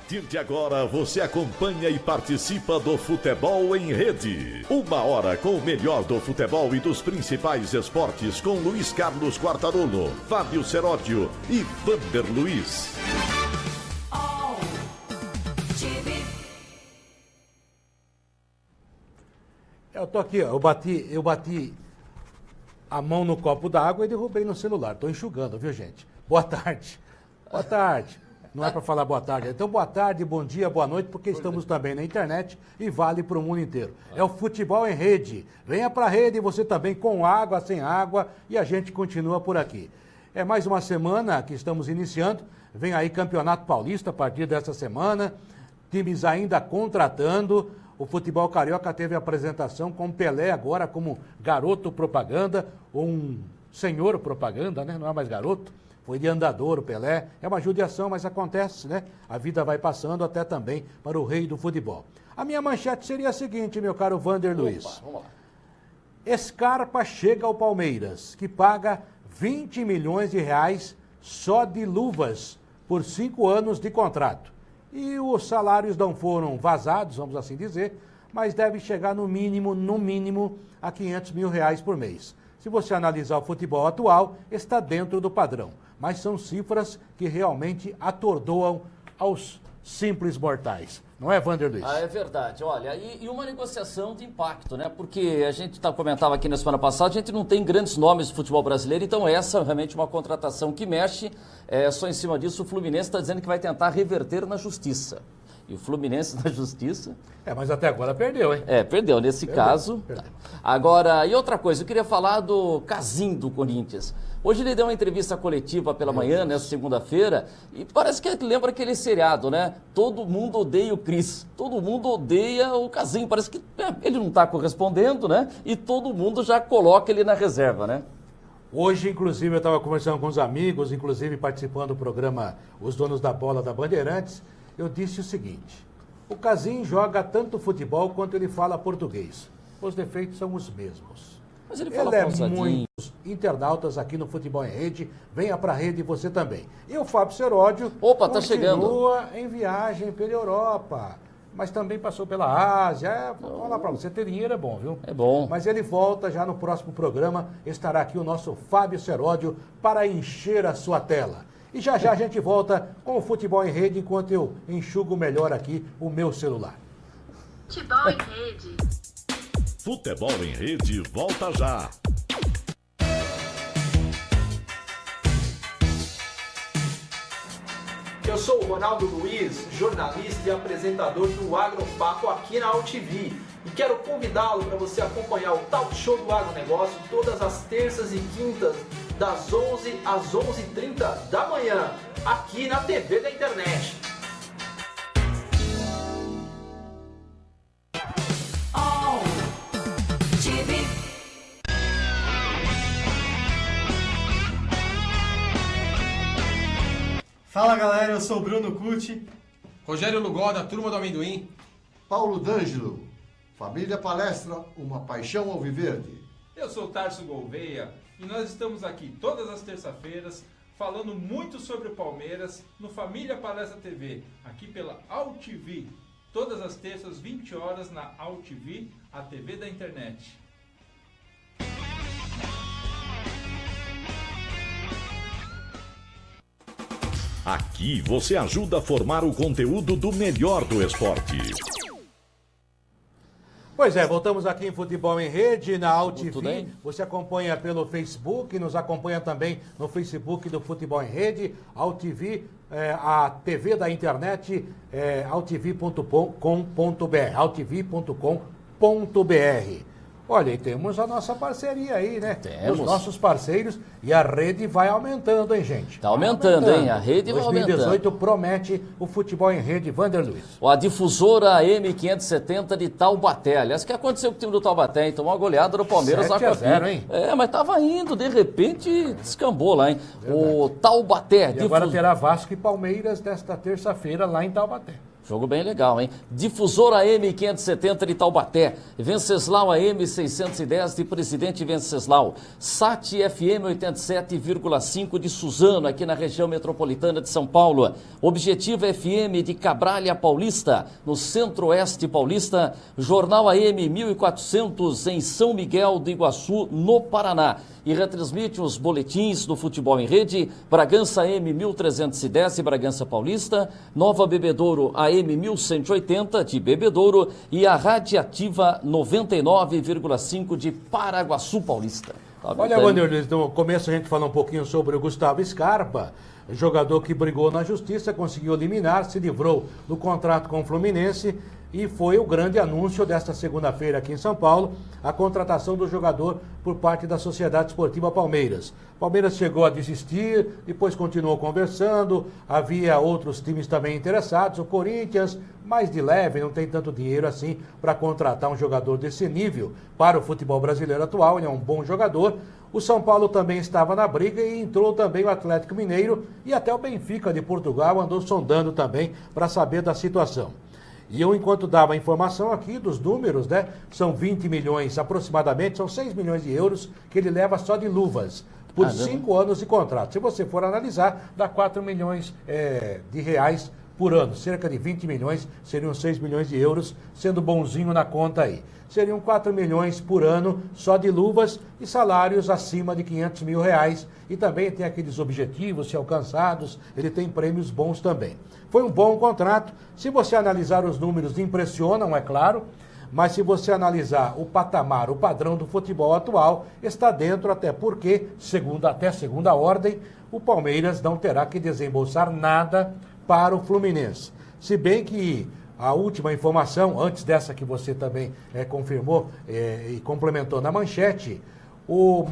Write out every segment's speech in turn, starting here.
partir de agora, você acompanha e participa do Futebol em Rede. 1 hora com o melhor do futebol e dos principais esportes com Luiz Carlos Quartarolo, Fábio Seródio e Vander Luiz. Eu tô aqui, ó, eu bati a mão no copo d'água e derrubei no celular. Tô enxugando, viu, gente? Boa tarde. Boa tarde. Não é para falar boa tarde. Então, boa tarde, bom dia, boa noite, porque estamos também na internet e vale para o mundo inteiro. É o Futebol em Rede. Venha para a rede, você também, com água, sem água, e a gente continua por aqui. É mais uma semana que estamos iniciando. Vem aí Campeonato Paulista a partir dessa semana. Times ainda contratando. O futebol carioca teve apresentação com Pelé agora como garoto propaganda, ou um senhor propaganda, né? Não é mais garoto. Foi de andador o Pelé. É uma judiação, mas acontece, né? A vida vai passando até também para o rei do futebol. A minha manchete seria a seguinte, meu caro Vander Luiz. Vamos lá. Scarpa chega ao Palmeiras, que paga 20 milhões de reais só de luvas por 5 anos de contrato. E os salários não foram vazados, vamos assim dizer, mas deve chegar no mínimo, a 500 mil reais por mês. Se você analisar o futebol atual, está dentro do padrão. Mas são cifras que realmente atordoam aos simples mortais. Não é, Vander Luiz? É verdade. Olha, e uma negociação de impacto, né? Porque a gente comentava aqui na semana passada, a gente não tem grandes nomes do futebol brasileiro, então essa é realmente uma contratação que mexe. Só em cima disso, o Fluminense está dizendo que vai tentar reverter na justiça. E o Fluminense na justiça... mas até agora perdeu, hein? Perdeu nesse caso. Perdeu. Agora, e outra coisa, eu queria falar do Casim do Corinthians. Hoje ele deu uma entrevista coletiva pela manhã, nessa segunda-feira, e parece que lembra aquele seriado, né? Todo mundo odeia o Cris, todo mundo odeia o Casim. Parece que ele não está correspondendo, né? E todo mundo já coloca ele na reserva, né? Hoje, inclusive, eu estava conversando com os amigos, inclusive participando do programa Os Donos da Bola da Bandeirantes, eu disse o seguinte: o Casim joga tanto futebol quanto ele fala português. Os defeitos são os mesmos. Mas ele fala muitos internautas aqui no Futebol em Rede. Venha para a rede você também. E o Fábio Seródio continua em viagem pela Europa, mas também passou pela Ásia. Vou falar para você, ter dinheiro é bom, viu? É bom. Mas ele volta já no próximo programa. Estará aqui o nosso Fábio Seródio para encher a sua tela. E já a gente volta com o Futebol em Rede, enquanto eu enxugo melhor aqui o meu celular. Futebol em Rede. Futebol em Rede volta já. Eu sou o Ronaldo Luiz, jornalista e apresentador do Agropapo aqui na AltV. E quero convidá-lo para você acompanhar o Talk Show do Agronegócio todas as terças e quintas, das 11 às 11h30 da manhã, aqui na TV da internet. Fala galera, eu sou o Bruno Cucci. Rogério Lugó, da Turma do Amendoim. Paulo D'Angelo, Família Palestra, uma paixão alviverde. Eu sou o Tarso Gouveia e nós estamos aqui todas as terças-feiras falando muito sobre o Palmeiras no Família Palestra TV, aqui pela AltV. Todas as terças, 20 horas na AltV, a TV da internet. Aqui você ajuda a formar o conteúdo do melhor do esporte. Pois é, voltamos aqui em Futebol em Rede, na AltV. Você acompanha pelo Facebook, nos acompanha também no Facebook do Futebol em Rede, AltV, a TV da internet, altv.com.br, altv.com.br. Olha, e temos a nossa parceria aí, né? Temos. Os nossos parceiros, e a rede vai aumentando, hein, gente? Está aumentando, hein? A rede vai aumentando. 2018 promete o Futebol em Rede. Vander Luiz. A difusora M570 de Taubaté. Aliás, o que aconteceu com o time do Taubaté, hein? Tomou uma goleada do Palmeiras lá com a 7-0, hein? mas estava indo, de repente descambou lá, hein? Verdade. O Taubaté. E agora terá Vasco e Palmeiras desta terça-feira lá em Taubaté. Jogo bem legal, hein? Difusor AM 570 de Taubaté, Venceslau AM 610 de Presidente Venceslau, SAT FM 87,5 de Suzano, aqui na região metropolitana de São Paulo, Objetivo FM de Cabralha Paulista, no Centro-Oeste Paulista, Jornal AM 1400 em São Miguel do Iguaçu, no Paraná. E retransmite os boletins do Futebol em Rede, Bragança AM 1310 de Bragança Paulista, Nova Bebedouro AM 1180 de Bebedouro e a Radiativa 99,5 de Paraguaçu Paulista. Tá. Olha, Wanderlei, no começo a gente falou um pouquinho sobre o Gustavo Scarpa, jogador que brigou na justiça, conseguiu eliminar, se livrou do contrato com o Fluminense e foi o grande anúncio desta segunda-feira aqui em São Paulo, a contratação do jogador por parte da Sociedade Esportiva Palmeiras. Palmeiras chegou a desistir, depois continuou conversando, havia outros times também interessados, o Corinthians, mais de leve, não tem tanto dinheiro assim para contratar um jogador desse nível para o futebol brasileiro atual, ele é um bom jogador. O São Paulo também estava na briga e entrou também o Atlético Mineiro e até o Benfica de Portugal andou sondando também para saber da situação. E eu, enquanto dava a informação aqui dos números, né, são 20 milhões aproximadamente, são 6 milhões de euros que ele leva só de luvas, por 5 anos de contrato. Se você for analisar, dá 4 milhões de reais por ano, cerca de 20 milhões, seriam 6 milhões de euros, sendo bonzinho na conta aí. Seriam 4 milhões por ano só de luvas e salários acima de 500 mil reais. E também tem aqueles objetivos, se alcançados, ele tem prêmios bons também. Foi um bom contrato. Se você analisar os números, impressionam, é claro. Mas se você analisar o patamar, o padrão do futebol atual, está dentro, até porque, até segunda ordem, o Palmeiras não terá que desembolsar nada para o Fluminense. Se bem que a última informação, antes dessa que você também confirmou e complementou na manchete, o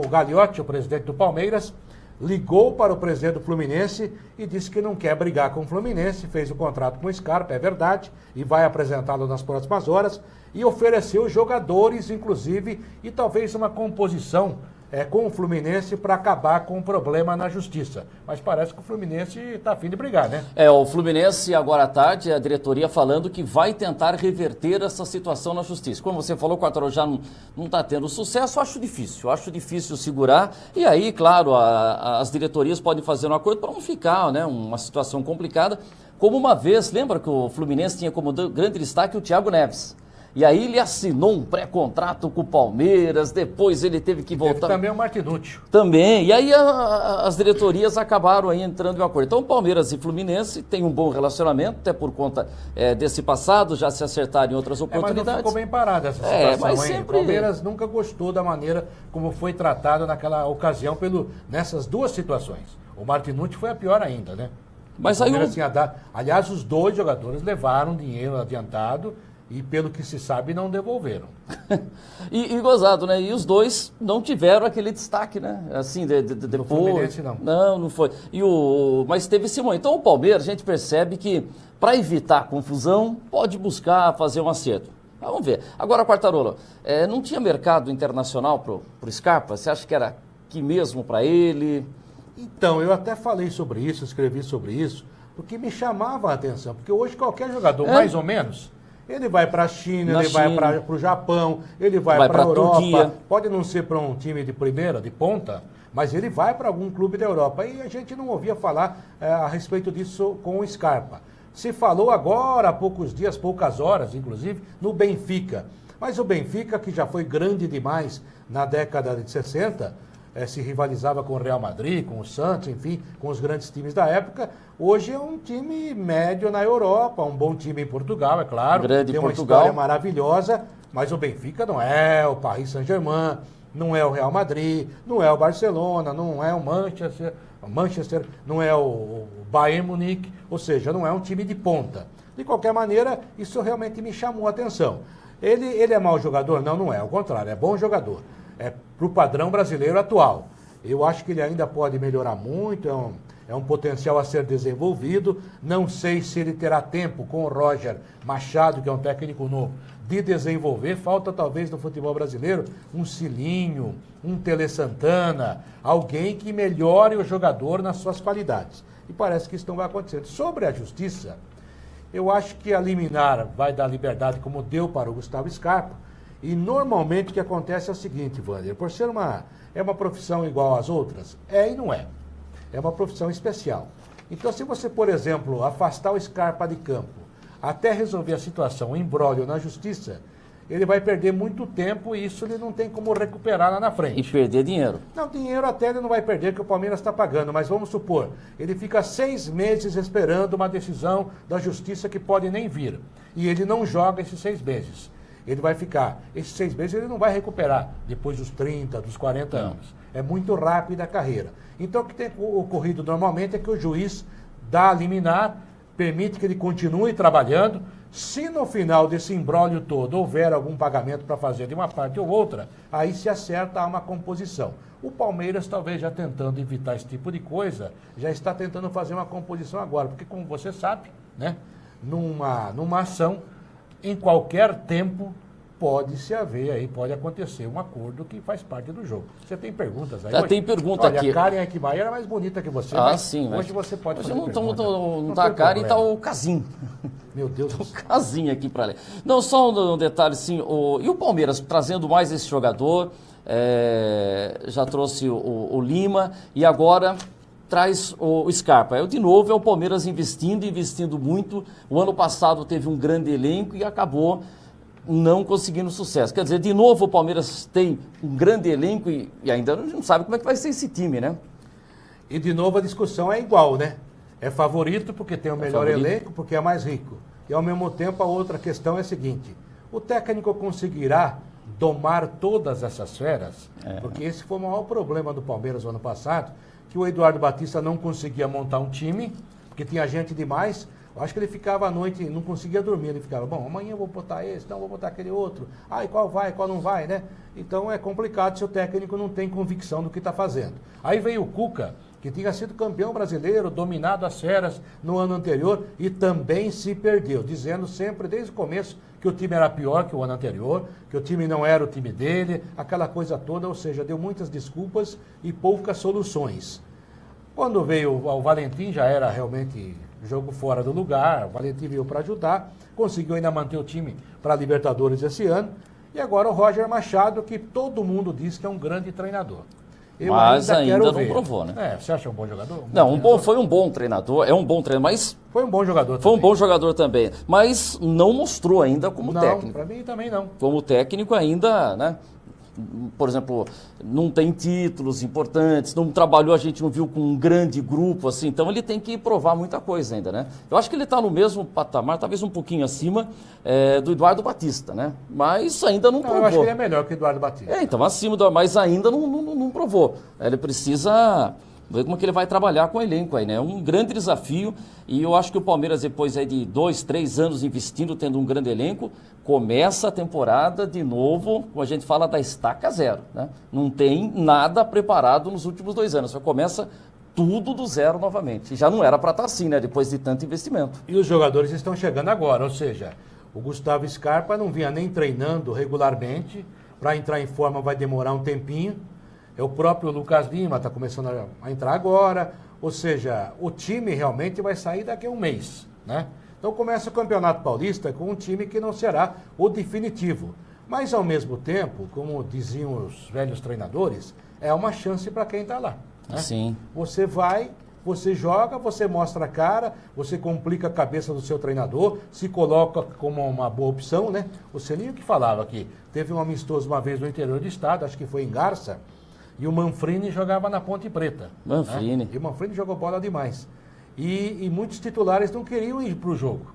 Gagliotti, o presidente do Palmeiras, ligou para o presidente do Fluminense e disse que não quer brigar com o Fluminense, fez o contrato com o Scarpa, é verdade, e vai apresentá-lo nas próximas horas, e ofereceu jogadores, inclusive, e talvez uma composição com o Fluminense para acabar com o problema na justiça. Mas parece que o Fluminense está a fim de brigar, né? O Fluminense, agora à tarde, a diretoria falando que vai tentar reverter essa situação na justiça. Como você falou, o Quartarolo já não está tendo sucesso, acho difícil segurar. E aí, claro, as diretorias podem fazer um acordo para não ficar, né, uma situação complicada. Como uma vez, lembra que o Fluminense tinha como grande destaque o Thiago Neves? E aí ele assinou um pré-contrato com o Palmeiras, depois ele teve que voltar. Teve também o Martinucci. Também, e aí as diretorias acabaram aí entrando em um acordo. Então o Palmeiras e Fluminense têm um bom relacionamento, até por conta desse passado, já se acertaram em outras oportunidades. Mas não ficou bem parada essa situação, mas sempre... O Palmeiras nunca gostou da maneira como foi tratado naquela ocasião nessas duas situações. O Martinucci foi a pior ainda, né? Mas aí aliás, os dois jogadores levaram dinheiro adiantado e, pelo que se sabe, não devolveram. e gozado, né? E os dois não tiveram aquele destaque, né? Assim, depois... O Fluminense não. Não foi. Mas teve esse momento. Então o Palmeiras, a gente percebe que, para evitar confusão, pode buscar fazer um acerto. Vamos ver. Agora, Quartarolo, não tinha mercado internacional pro Scarpa? Você acha que era aqui mesmo para ele? Então, eu até falei sobre isso, escrevi sobre isso, porque me chamava a atenção. Porque hoje qualquer jogador, mais ou menos... Ele vai para a China, ele vai para o Japão, ele vai para a Europa. Turquia. Pode não ser para um time de primeira, de ponta, mas ele vai para algum clube da Europa. E a gente não ouvia falar a respeito disso com o Scarpa. Se falou agora, há poucos dias, poucas horas, inclusive, no Benfica. Mas o Benfica, que já foi grande demais na década de 60, se rivalizava com o Real Madrid, com o Santos, enfim, com os grandes times da época. Hoje é um time médio na Europa, um bom time em Portugal, é claro. Tem uma história maravilhosa, mas o Benfica não é o Paris Saint-Germain, não é o Real Madrid, não é o Barcelona, não é o Manchester, não é o Bayern Munique, ou seja, não é um time de ponta. De qualquer maneira, isso realmente me chamou a atenção. Ele é mau jogador? Não é, ao contrário, é bom jogador. Para o padrão brasileiro atual. Eu acho que ele ainda pode melhorar muito, é um potencial a ser desenvolvido. Não sei se ele terá tempo com o Roger Machado, que é um técnico novo, de desenvolver. Falta talvez no futebol brasileiro um Cilinho, um Tele Santana, alguém que melhore o jogador nas suas qualidades. E parece que isso não vai acontecendo. Sobre a justiça, Eu acho que a liminar vai dar liberdade como deu para o Gustavo Scarpa. E normalmente o que acontece é o seguinte, Wander, por ser uma profissão igual às outras, e não é. É uma profissão especial. Então, se você, por exemplo, afastar o Scarpa de campo, até resolver a situação, o imbróglio na justiça, ele vai perder muito tempo e isso ele não tem como recuperar lá na frente. E perder dinheiro. Não, dinheiro até ele não vai perder, que o Palmeiras está pagando, mas vamos supor, ele fica 6 meses esperando uma decisão da justiça que pode nem vir. E ele não joga esses 6 meses. Ele vai ficar, esses 6 meses ele não vai recuperar depois dos 30, dos 40 anos. É muito rápida a carreira. Então o que tem ocorrido normalmente é que o juiz dá a liminar, permite que ele continue trabalhando. Se no final desse imbróglio todo houver algum pagamento para fazer de uma parte ou outra, aí se acerta a uma composição. O Palmeiras, talvez já tentando evitar esse tipo de coisa, já está tentando fazer uma composição agora, porque como você sabe, né, numa ação, em qualquer tempo, pode-se haver aí, pode acontecer um acordo que faz parte do jogo. Você tem perguntas aí? Já tem pergunta aqui. A Karen Ekmaier era mais bonita que você. Sim. Hoje você pode fazer não tá a Karen e tá o Casim. Meu Deus do céu. O Casim aqui para ler. Não, só um detalhe, sim. E o Palmeiras trazendo mais esse jogador, já trouxe o Lima e agora traz o Scarpa. De novo, é o Palmeiras investindo muito. O ano passado teve um grande elenco e acabou não conseguindo sucesso. Quer dizer, de novo o Palmeiras tem um grande elenco e ainda não sabe como é que vai ser esse time, né? E de novo a discussão é igual, né? É favorito porque tem o melhor elenco, porque é mais rico. E ao mesmo tempo a outra questão é a seguinte, o técnico conseguirá domar todas essas feras? Porque esse foi o maior problema do Palmeiras no ano passado, que o Eduardo Batista não conseguia montar um time, porque tinha gente demais. Eu acho que ele ficava à noite, não conseguia dormir, ele ficava, bom, amanhã eu vou botar esse, não, vou botar aquele outro, e qual vai, qual não vai, né? Então é complicado se o técnico não tem convicção do que está fazendo. Aí veio o Cuca, que tinha sido campeão brasileiro, dominado as feras no ano anterior e também se perdeu, dizendo sempre desde o começo que o time era pior que o ano anterior, que o time não era o time dele, aquela coisa toda, ou seja, deu muitas desculpas e poucas soluções. Quando veio o Valentim, já era realmente jogo fora do lugar, o Valentim veio para ajudar, conseguiu ainda manter o time para a Libertadores esse ano, e agora o Roger Machado, que todo mundo diz que é um grande treinador. Mas ainda não provou, né? Você acha um bom jogador? Foi um bom treinador, é um bom treinador, mas... Foi um bom jogador também. Foi um bom jogador também, mas não mostrou ainda como técnico. Não, para mim também não. Como técnico ainda, né? Por exemplo, não tem títulos importantes, não trabalhou, a gente não viu com um grande grupo, assim, então ele tem que provar muita coisa ainda, né? Eu acho que ele está no mesmo patamar, talvez um pouquinho acima do Eduardo Batista, né? Mas ainda não provou. Eu acho que ele é melhor que o Eduardo Batista. Então acima mas ainda não provou. Ele precisa ver como é que ele vai trabalhar com o elenco aí, né? É um grande desafio e eu acho que o Palmeiras, depois aí de 2, 3 anos investindo, tendo um grande elenco, começa a temporada de novo, como a gente fala, da estaca zero, né? Não tem nada preparado nos últimos 2 anos, só começa tudo do zero novamente. E já não era para estar assim, né? Depois de tanto investimento. E os jogadores estão chegando agora, ou seja, o Gustavo Scarpa não vinha nem treinando regularmente, para entrar em forma vai demorar um tempinho. É o próprio Lucas Lima, está começando a entrar agora. Ou seja, o time realmente vai sair daqui a um mês, né? Então começa o Campeonato Paulista com um time que não será o definitivo. Mas ao mesmo tempo, como diziam os velhos treinadores, é uma chance para quem está lá, né? Sim. Você vai, você joga, você mostra a cara, você complica a cabeça do seu treinador, se coloca como uma boa opção, né? O Celinho que falava que teve um amistoso uma vez no interior do estado, acho que foi em Garça, e o Manfrini jogava na Ponte Preta. Manfrini. Né? E o Manfrini jogou bola demais. E muitos titulares não queriam ir para o jogo.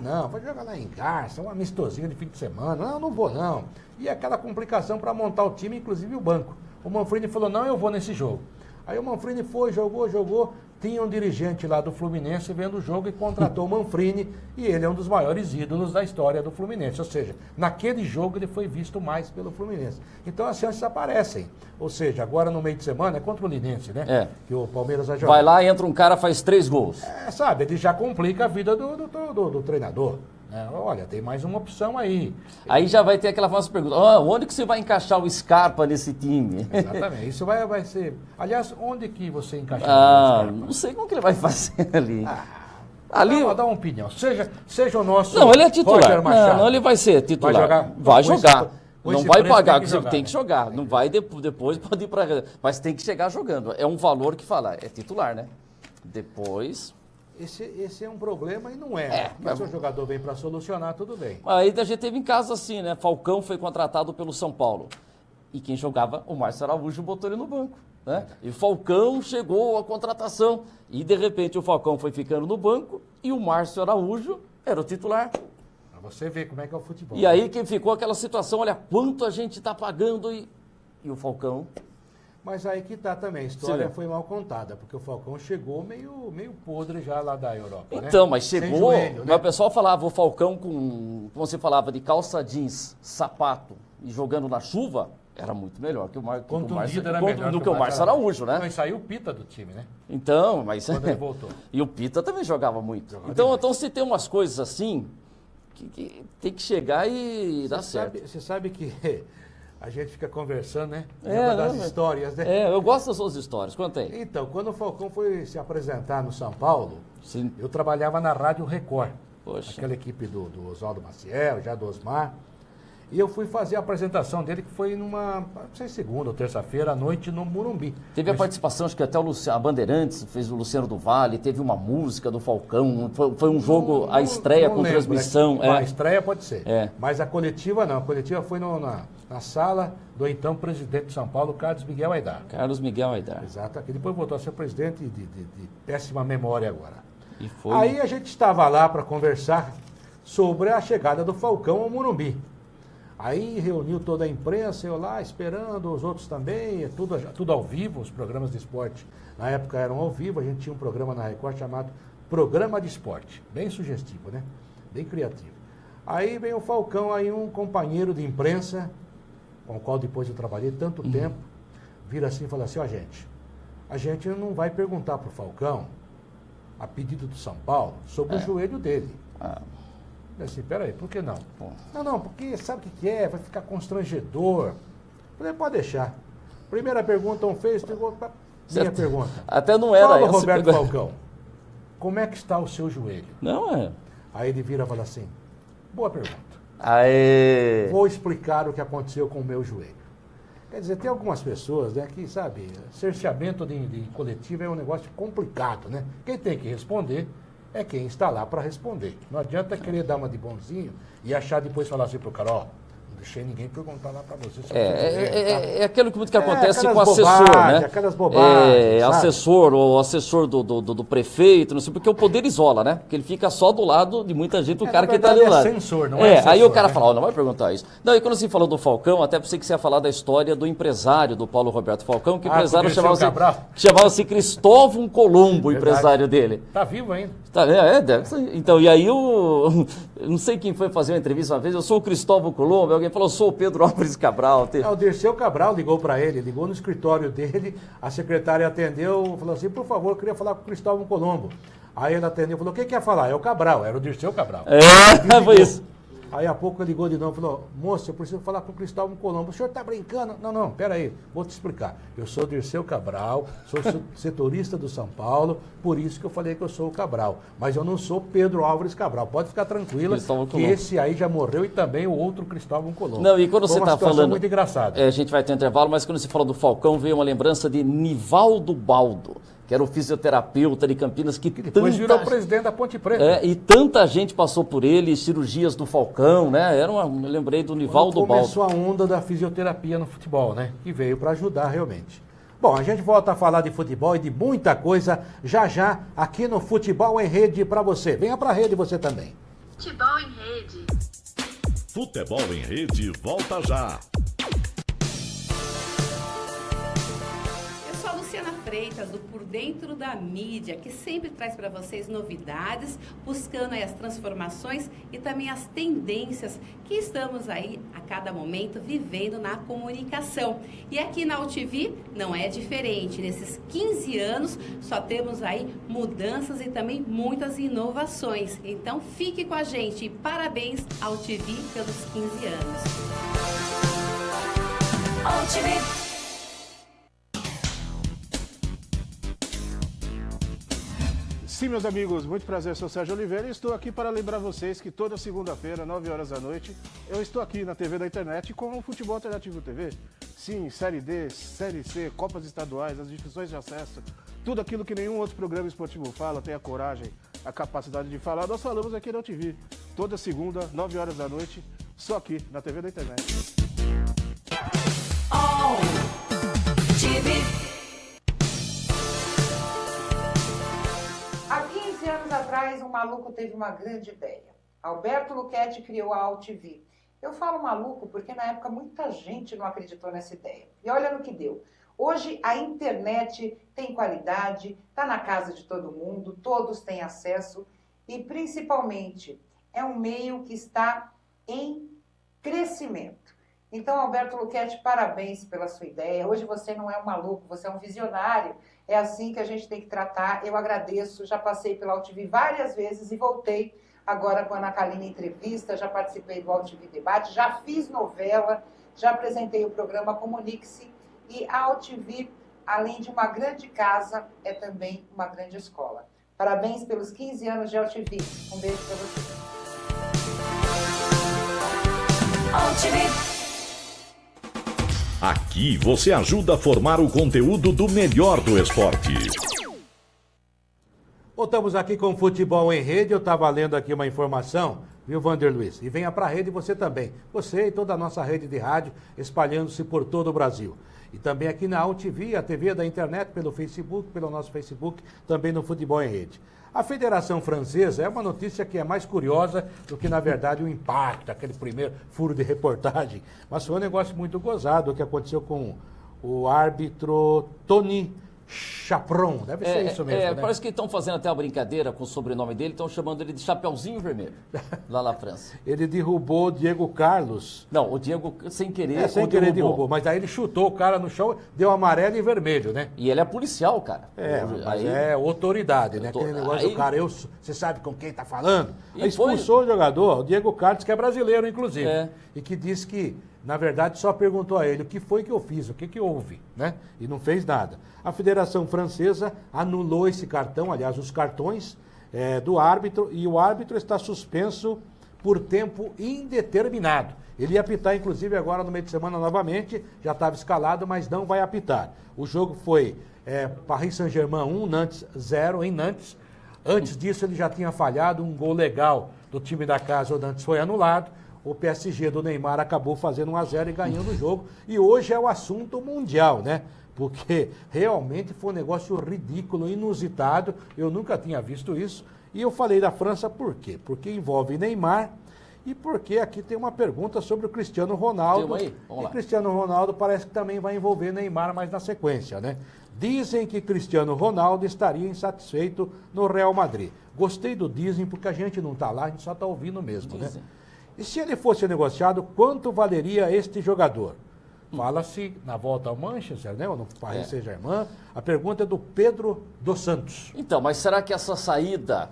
Não, vou jogar lá em Garça, um amistosinho de fim de semana. Não vou não. E aquela complicação para montar o time, inclusive o banco. O Manfrini falou, não, eu vou nesse jogo. Aí o Manfrini foi, jogou. Tinha um dirigente lá do Fluminense vendo o jogo e contratou o Manfrini. E ele é um dos maiores ídolos da história do Fluminense. Ou seja, naquele jogo ele foi visto mais pelo Fluminense. Então as chances aparecem. Ou seja, agora no meio de semana é contra o Linense, né? Que o Palmeiras vai jogar. Vai lá, entra um cara, faz 3 gols. Sabe, ele já complica a vida do treinador. Olha, tem mais uma opção aí. Aí já vai ter aquela famosa pergunta, onde que você vai encaixar o Scarpa nesse time? Exatamente, isso vai ser... Aliás, onde que você encaixaria o Scarpa? Não sei como que ele vai fazer ali. Ali... Dá uma opinião. Seja o nosso Não, ele é titular. Roger Machado. Não, ele vai ser titular. Vai jogar. Não vai pagar, tem que jogar. Não vai depois pode ir para... Mas tem que chegar jogando. É um valor que fala, é titular, né? Depois... Esse é um problema e não é. Mas se o jogador vem para solucionar, tudo bem. Aí a gente teve em casa assim, né? Falcão foi contratado pelo São Paulo. E quem jogava, o Márcio Araújo botou ele no banco. Né? E o Falcão chegou à contratação. E de repente o Falcão foi ficando no banco e o Márcio Araújo era o titular. Pra você ver como é que é o futebol. E aí que ficou aquela situação, olha quanto a gente está pagando e o Falcão... Mas aí que tá também, a história foi mal contada, porque o Falcão chegou meio podre já lá da Europa, então, né? Mas chegou, mas o pessoal falava o Falcão com, como você falava, de calça jeans, sapato e jogando na chuva, era muito melhor que o Márcio Araújo, né? Mas saiu o Pita do time, né? Então, mas... Quando ele voltou. E o Pita também jogava muito. Então se tem umas coisas assim, que tem que chegar e dar certo. Você sabe que... A gente fica conversando, né? Das histórias, né? Eu gosto das suas histórias. Conta aí. Então, quando o Falcão foi se apresentar no São Paulo, sim, eu trabalhava na Rádio Record. Poxa. Aquela equipe do Oswaldo Maciel, já do Osmar. E eu fui fazer a apresentação dele, que foi numa, não sei, segunda ou terça-feira à noite no Morumbi. Teve a participação, acho que até a Bandeirantes fez o Luciano do Vale, teve uma música do Falcão, foi um jogo, a estreia com lembro, transmissão. Né? A estreia pode ser. Mas a coletiva não, a coletiva foi na sala do então presidente de São Paulo, Carlos Miguel Aidar. Carlos Miguel Aidar. Exato, que depois voltou a ser presidente de péssima memória agora. E foi... Aí a gente estava lá para conversar sobre a chegada do Falcão ao Morumbi. Aí reuniu toda a imprensa, eu lá esperando, os outros também, tudo ao vivo, os programas de esporte na época eram ao vivo, a gente tinha um programa na Record chamado Programa de Esporte, bem sugestivo, né? Bem criativo. Aí vem o Falcão, aí um companheiro de imprensa, com o qual depois eu trabalhei tanto tempo, vira assim e fala assim, a gente não vai perguntar para o Falcão, a pedido do São Paulo, sobre o joelho dele. Assim, peraí, por que não? Não, porque sabe o que é? Vai ficar constrangedor. Falei, pode deixar. Primeira pergunta fez, chegou para minha pergunta. Até não era Paulo Roberto Falcão, como é que está o seu joelho? Não é. Aí ele vira e fala assim, boa pergunta. Aê. Vou explicar o que aconteceu com o meu joelho. Quer dizer, tem algumas pessoas, né, que, sabe, cerceamento de coletivo é um negócio complicado, né? Quem tem que responder é quem está lá para responder. Não adianta querer dar uma de bonzinho e achar depois falar assim pro cara, não deixei ninguém perguntar lá para você. É aquilo que acontece com o assessor, né? Aquelas bobagens, assessor ou assessor do prefeito, não sei, porque o poder isola, né? Porque ele fica só do lado de muita gente, o cara que está ali do lado. É censor, não é assessor, aí o cara fala, não vai perguntar isso. Não, e quando você falou do Falcão, até pensei que você ia falar da história do empresário do Paulo Roberto Falcão, que o empresário chamava-se Cristóvão Colombo, o empresário dele. Tá vivo ainda. Então, e aí eu não sei quem foi fazer uma entrevista uma vez, eu sou o Cristóvão Colombo, alguém falou, eu sou o Pedro Álvares Cabral. O Dirceu Cabral ligou para ele, ligou no escritório dele, a secretária atendeu, falou assim, por favor, eu queria falar com o Cristóvão Colombo. Aí ele atendeu e falou, quem quer falar? É o Cabral, era o Dirceu Cabral. Foi isso. Aí a pouco ele ligou de novo e falou, moço, eu preciso falar com o Cristóvão Colombo. O senhor está brincando? Não, peraí, vou te explicar. Eu sou Dirceu Cabral, sou setorista do São Paulo, por isso que eu falei que eu sou o Cabral. Mas eu não sou Pedro Álvares Cabral. Pode ficar tranquila que esse aí já morreu e também o outro Cristóvão Colombo. Não, e quando você está falando... muito engraçado. A gente vai ter um intervalo, mas quando você fala do Falcão, veio uma lembrança de Nivaldo Baldo, que era o fisioterapeuta de Campinas, que depois virou presidente da Ponte Preta. E tanta gente passou por ele, cirurgias do Falcão, né? Eu lembrei do Nivaldo Baldo. Começou a onda da fisioterapia no futebol, né? Que veio para ajudar realmente. Bom, a gente volta a falar de futebol e de muita coisa já aqui no Futebol em Rede para você. Venha para a rede você também. Futebol em Rede. Futebol em Rede volta já. Freitas, do Por Dentro da Mídia, que sempre traz para vocês novidades, buscando aí as transformações e também as tendências que estamos aí a cada momento vivendo na comunicação. E aqui na UTV não é diferente. Nesses 15 anos só temos aí mudanças e também muitas inovações. Então fique com a gente e parabéns ao UTV pelos 15 anos. UTV. Sim, meus amigos, muito prazer, sou Sérgio Oliveira e estou aqui para lembrar vocês que toda segunda-feira, 9 horas da noite, eu estou aqui na TV da internet com o Futebol Alternativo TV. Sim, Série D, Série C, Copas Estaduais, as discussões de acesso, tudo aquilo que nenhum outro programa esportivo fala, tem a coragem, a capacidade de falar, nós falamos aqui na UTV. Toda segunda, 9 horas da noite, só aqui na TV da internet. Há 15 anos atrás, um maluco teve uma grande ideia. Alberto Luchetti criou a AltV. Eu falo maluco porque na época muita gente não acreditou nessa ideia. E olha no que deu. Hoje a internet tem qualidade, está na casa de todo mundo, todos têm acesso e principalmente é um meio que está em crescimento. Então, Alberto Luchetti, parabéns pela sua ideia. Hoje você não é um maluco, você é um visionário. É assim que a gente tem que tratar. Eu agradeço, já passei pela AltV várias vezes e voltei agora com a Ana Kalina Entrevista, já participei do AltV Debate, já fiz novela, já apresentei o programa Comunique-se. E a AltV, além de uma grande casa, é também uma grande escola. Parabéns pelos 15 anos de AltV. Um beijo para você. Aqui você ajuda a formar o conteúdo do melhor do esporte. Voltamos aqui com Futebol em Rede. Eu estava lendo aqui uma informação, viu, Vander Luiz? E venha para a rede você também. Você e toda a nossa rede de rádio espalhando-se por todo o Brasil. E também aqui na AltV, a TV da internet, pelo Facebook, pelo nosso Facebook, também no Futebol em Rede. A Federação Francesa é uma notícia que é mais curiosa do que, na verdade, o impacto, aquele primeiro furo de reportagem. Mas foi um negócio muito gozado o que aconteceu com o árbitro Tony Chaperon. Deve ser isso mesmo, né? Parece que estão fazendo até uma brincadeira com o sobrenome dele, estão chamando ele de Chapeuzinho Vermelho, lá na França. Ele derrubou o Diego Carlos. Não, o Diego sem querer. Sem querer derrubou, mas aí ele chutou o cara no chão, deu amarelo e vermelho, né? E ele é policial, cara. Mas aí, é autoridade, né? Aquele negócio do cara, você sabe com quem tá falando? Aí expulsou o jogador, o Diego Carlos, que é brasileiro, inclusive. E que disse que, na verdade, só perguntou a ele o que foi que eu fiz, o que que houve, né? E não fez nada. A Federação Francesa anulou esse cartão, aliás, os cartões do árbitro, e o árbitro está suspenso por tempo indeterminado. Ele ia apitar, inclusive, agora no meio de semana novamente, já estava escalado, mas não vai apitar. O jogo foi Paris Saint-Germain 1, Nantes 0, em Nantes. Antes disso, ele já tinha falhado um gol legal do time da casa, o Nantes foi anulado. O PSG do Neymar acabou fazendo 1-0 e ganhando o jogo. E hoje é o assunto mundial, né? Porque realmente foi um negócio ridículo, inusitado. Eu nunca tinha visto isso. E eu falei da França por quê? Porque envolve Neymar e porque aqui tem uma pergunta sobre o Cristiano Ronaldo. Aí? Vamos lá. E Cristiano Ronaldo parece que também vai envolver Neymar, mas na sequência, né? Dizem que Cristiano Ronaldo estaria insatisfeito no Real Madrid. Gostei do dizem porque a gente não está lá, a gente só está ouvindo mesmo, né? E se ele fosse negociado, quanto valeria este jogador? Fala-se na volta ao Manchester, né? Ou no Paris Saint-Germain. A pergunta é do Pedro dos Santos. Então, mas será que essa saída,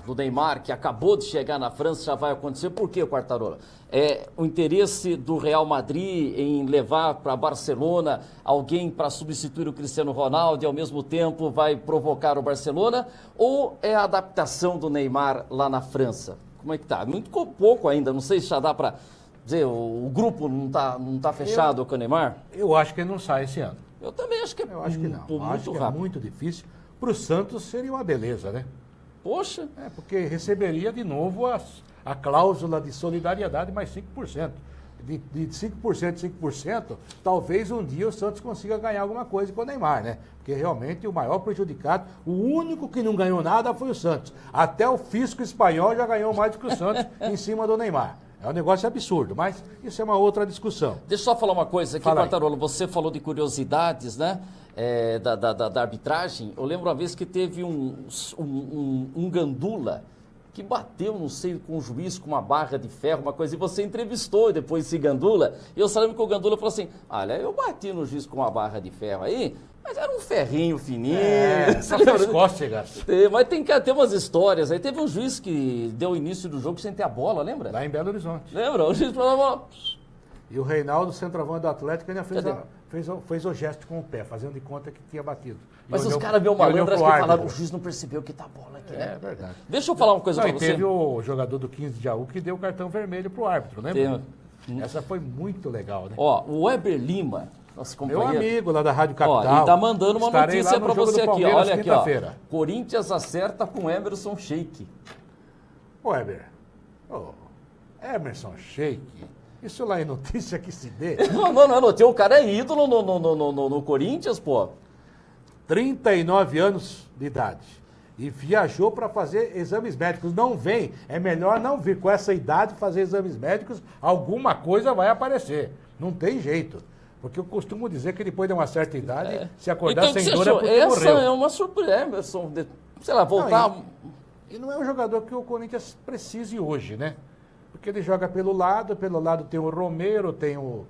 do Neymar, que acabou de chegar na França, já vai acontecer? Por quê, Quartarolo? É o interesse do Real Madrid em levar para Barcelona alguém para substituir o Cristiano Ronaldo e, ao mesmo tempo, vai provocar o Barcelona? Ou é a adaptação do Neymar lá na França? Como é que tá? Muito pouco ainda, não sei se já dá para dizer, o grupo não tá fechado com o Neymar? Eu acho que ele não sai esse ano. Eu também acho que é muito rápido. É muito difícil. Para o Santos seria uma beleza, né? Poxa! Porque receberia de novo a cláusula de solidariedade mais 5%. De 5%, 5%, talvez um dia o Santos consiga ganhar alguma coisa com o Neymar, né? Porque realmente o maior prejudicado, o único que não ganhou nada foi o Santos. Até o fisco espanhol já ganhou mais do que o Santos em cima do Neymar. É um negócio absurdo, mas isso é uma outra discussum. Deixa eu só falar uma coisa aqui, Quartarolo. Você falou de curiosidades, né? Da arbitragem. Eu lembro uma vez que teve um gandula que bateu, não sei, com o juiz, com uma barra de ferro, uma coisa, e você entrevistou depois esse gandula, e eu lembro que o gandula falou assim, olha, eu bati no juiz com uma barra de ferro aí, mas era um ferrinho fininho. Só fez cócegas. Mas tem que ter umas histórias. Aí teve um juiz que deu o início do jogo sem ter a bola, lembra? Lá em Belo Horizonte. Lembra? O juiz falava... E o Reinaldo, centroavante do Atlético, ainda fez o gesto com o pé, fazendo de conta que tinha batido. Mas os caras viram malandro, acho que falaram, o juiz não percebeu que tá bola aqui, né? É verdade. Deixa eu falar uma coisa pra você. Teve o jogador do 15 de Jaú que deu o cartão vermelho pro árbitro, né? Essa foi muito legal, né? Ó, o Weber Lima, nosso companheiro. Meu amigo lá da Rádio Capital. Ó, ele tá mandando uma notícia pra você aqui, ó. Olha aqui, ó. Corinthians acerta com Emerson Sheik. Weber, Emerson Sheik, isso lá é notícia que se dê. Não é notícia, o cara é ídolo no Corinthians, pô. 39 anos de idade. E viajou para fazer exames médicos. Não vem, é melhor não vir com essa idade fazer exames médicos, alguma coisa vai aparecer. Não tem jeito. Porque eu costumo dizer que depois de uma certa idade, se acordar então, sem dor é porque essa morreu. É uma surpresa, Emerson, sei lá, voltar... Não, e não é um jogador que o Corinthians precise hoje, né? Porque ele joga pelo lado tem o Romero, tem o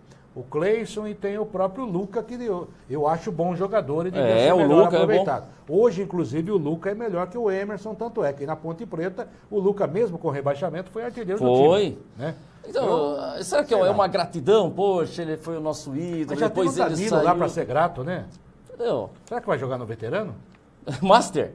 Cleison e tem o próprio Luca, que eu acho bom jogador e devia ser melhor aproveitado. Hoje, inclusive, o Luca é melhor que o Emerson, tanto é que na Ponte Preta, o Luca, mesmo com rebaixamento, foi artilheiro do time. Né? Então, será que é uma gratidão? Poxa, ele foi o nosso ídolo, mas já depois tem ele Danilo saiu... lá para ser grato, né? Entendeu? Será que vai jogar no veterano? Master?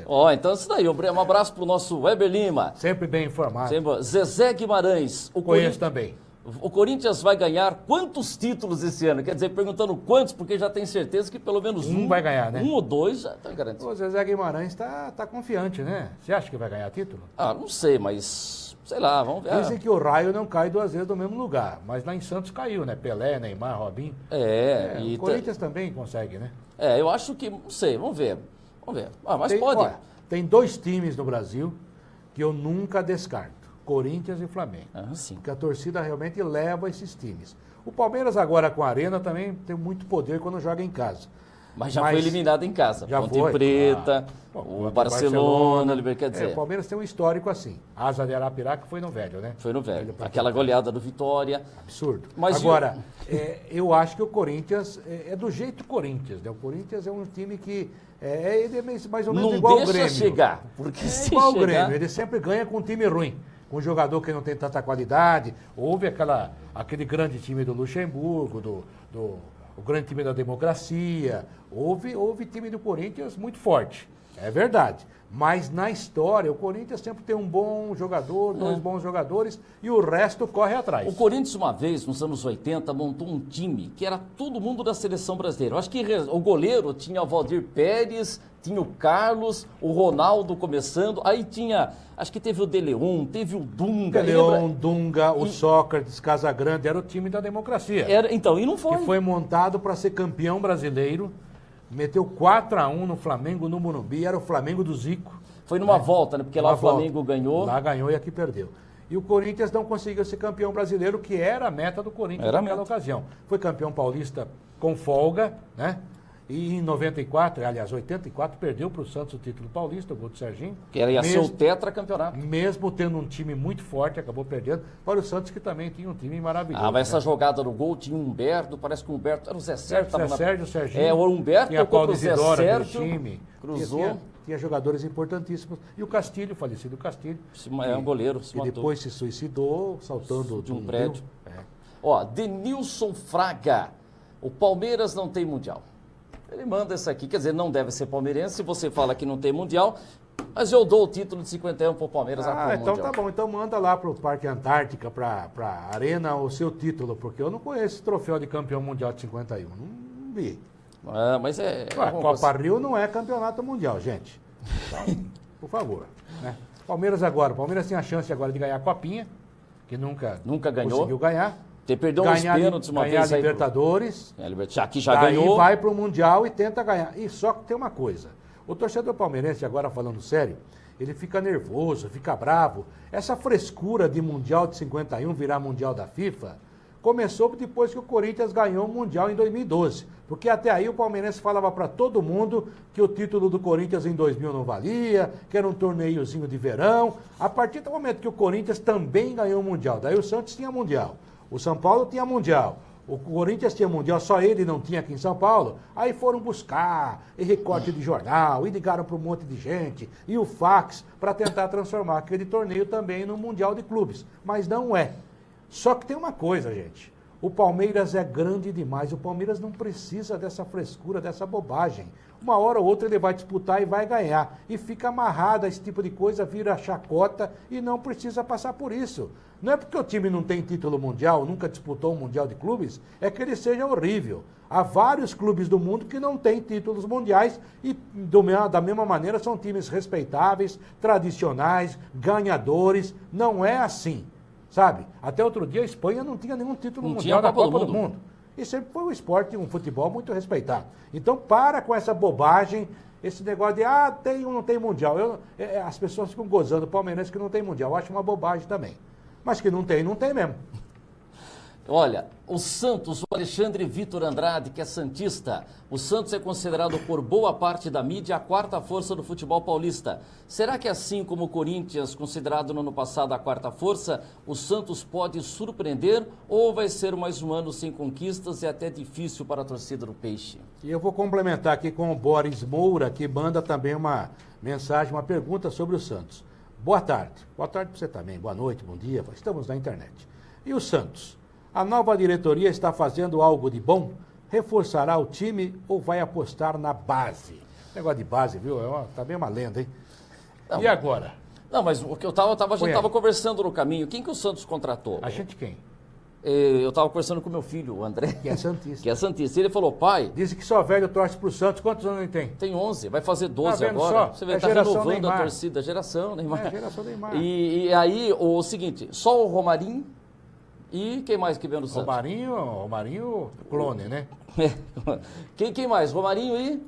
Ó, então isso daí. Um abraço pro nosso Weber Lima. Sempre bem informado. Zezé Guimarães. Conheço também. O Corinthians vai ganhar quantos títulos esse ano? Quer dizer, perguntando quantos, porque já tem certeza que pelo menos um vai ganhar, né? Um ou dois já está garantido. O Zezé Guimarães tá confiante, né? Você acha que vai ganhar título? Não sei, mas sei lá, vamos ver. Dizem que o raio não cai duas vezes no mesmo lugar, mas lá em Santos caiu, né? Pelé, Neymar, Robinho. E o Corinthians também consegue, né? Eu acho que, não sei, vamos ver. Mas pode. Olha, tem 2 times no Brasil que eu nunca descarto. Corinthians e Flamengo. Sim. Porque a torcida realmente leva esses times. O Palmeiras agora com a Arena também tem muito poder quando joga em casa. Mas foi eliminado em casa. Já Ponte foi. Preta, o Barcelona, quer dizer... o Palmeiras tem um histórico assim. Asa de Arapiraca foi no Velho, né? Foi no Velho. Aquela goleada do Vitória. Absurdo. Mas agora, eu acho que o Corinthians é do jeito Corinthians, né? O Corinthians é um time que ele é mais ou menos igual ao Grêmio. Não deixa chegar. Porque se igual ao Grêmio. Ele sempre ganha com um time ruim. Com um jogador que não tem tanta qualidade. Houve aquele grande time do Luxemburgo, o grande time da democracia. Houve time do Corinthians muito forte. É verdade. Mas na história, o Corinthians sempre tem um bom jogador, 2 bons jogadores e o resto corre atrás. O Corinthians, uma vez, nos anos 80, montou um time que era todo mundo da seleção brasileira. Eu acho que o goleiro tinha o Valdir Pérez, tinha o Carlos, o Ronaldo começando, aí tinha, acho que teve o De Leon, teve o Dunga. Dunga, o Sócrates, Casagrande, era o time da democracia. Então, e não foi. Que foi montado para ser campeão brasileiro. Meteu 4-1 no Flamengo, no Morumbi, era o Flamengo do Zico. Foi numa volta, né? Porque lá o Flamengo ganhou. Lá ganhou e aqui perdeu. E o Corinthians não conseguiu ser campeão brasileiro, que era a meta do Corinthians naquela ocasião. Foi campeão paulista com folga, né? E em 94, aliás, 84, perdeu para o Santos o título paulista, o gol do Serginho. Que ia ser o tetracampeonato. Mesmo tendo um time muito forte, acabou perdendo. Para o Santos, que também tinha um time maravilhoso. Mas essa jogada no gol tinha o Humberto, parece que o Humberto era o Zé Sérgio. Zé Sérgio, o Serginho. O Humberto tinha tocou pro Zé Sérgio. Time. Cruzou. Tinha jogadores importantíssimos. E o Castilho, falecido Castilho. Um goleiro, se matou. Depois se suicidou, saltando de um prédio. Denilson Fraga. O Palmeiras não tem mundial. Ele manda isso aqui, quer dizer, não deve ser palmeirense, se você fala que não tem mundial, mas eu dou o título de 51 para o Palmeiras. Então tá bom, então manda lá para o Parque Antártica, para a Arena, o seu título, porque eu não conheço esse troféu de campeão mundial de 51, não vi. Mas Copa Rio não é campeonato mundial, gente. Então, por favor. Né? Palmeiras agora, o Palmeiras tem a chance agora de ganhar a Copinha, que nunca ganhou. Conseguiu ganhar. Perdeu uns pênaltis uma vez aí. Ganhar Libertadores. Aqui já ganhou. Aí vai para o Mundial e tenta ganhar. E só que tem uma coisa. O torcedor palmeirense, agora falando sério, ele fica nervoso, fica bravo. Essa frescura de Mundial de 51 virar Mundial da FIFA começou depois que o Corinthians ganhou o Mundial em 2012. Porque até aí o palmeirense falava para todo mundo que o título do Corinthians em 2000 não valia, que era um torneiozinho de verão. A partir do momento que o Corinthians também ganhou o Mundial, daí o Santos tinha Mundial. O São Paulo tinha Mundial, o Corinthians tinha Mundial, só ele não tinha aqui em São Paulo. Aí foram buscar, e recorte de jornal, e ligaram para um monte de gente, e o fax, para tentar transformar aquele torneio também no Mundial de Clubes. Mas não é. Só que tem uma coisa, gente. O Palmeiras é grande demais. O Palmeiras não precisa dessa frescura, dessa bobagem. Uma hora ou outra ele vai disputar e vai ganhar. E fica amarrado a esse tipo de coisa, vira chacota e não precisa passar por isso. Não é porque o time não tem título mundial, nunca disputou um mundial de clubes, é que ele seja horrível. Há vários clubes do mundo que não têm títulos mundiais e, da mesma maneira, são times respeitáveis, tradicionais, ganhadores. Não é assim, sabe? Até outro dia a Espanha não tinha nenhum título mundial na Copa do Mundo. E sempre foi um esporte, um futebol muito respeitado. Então, para com essa bobagem, esse negócio de, tem ou não tem mundial. As pessoas ficam gozando, palmeirense que não tem mundial. Eu acho uma bobagem também. Mas que não tem mesmo. Olha, o Santos, o Alexandre Vitor Andrade, que é santista, o Santos é considerado por boa parte da mídia a quarta força do futebol paulista. Será que assim como o Corinthians, considerado no ano passado a quarta força, o Santos pode surpreender ou vai ser mais um ano sem conquistas e até difícil para a torcida do Peixe? E eu vou complementar aqui com o Boris Moura, que manda também uma mensagem, uma pergunta sobre o Santos. Boa tarde. Boa tarde para você também. Boa noite, bom dia. Estamos na internet. E o Santos? A nova diretoria está fazendo algo de bom? Reforçará o time ou vai apostar na base? Negócio de base, viu? Tá bem uma lenda, hein? Não, e agora? Não, mas o que a gente estava conversando no caminho. Quem que o Santos contratou? A gente quem? Eu estava conversando com meu filho, o André. Que é santista. Que é santista. Ele falou, pai... Dizem que só velho torce pro Santos. Quantos anos ele tem? Tem 11. Vai fazer 12 agora. Só? Você vai estar renovando a torcida. Geração Neymar. Geração Neymar. E aí, o seguinte, só o Romarinho e quem mais que vem no Santos? Romarinho clone, né? Quem mais? Romarinho e...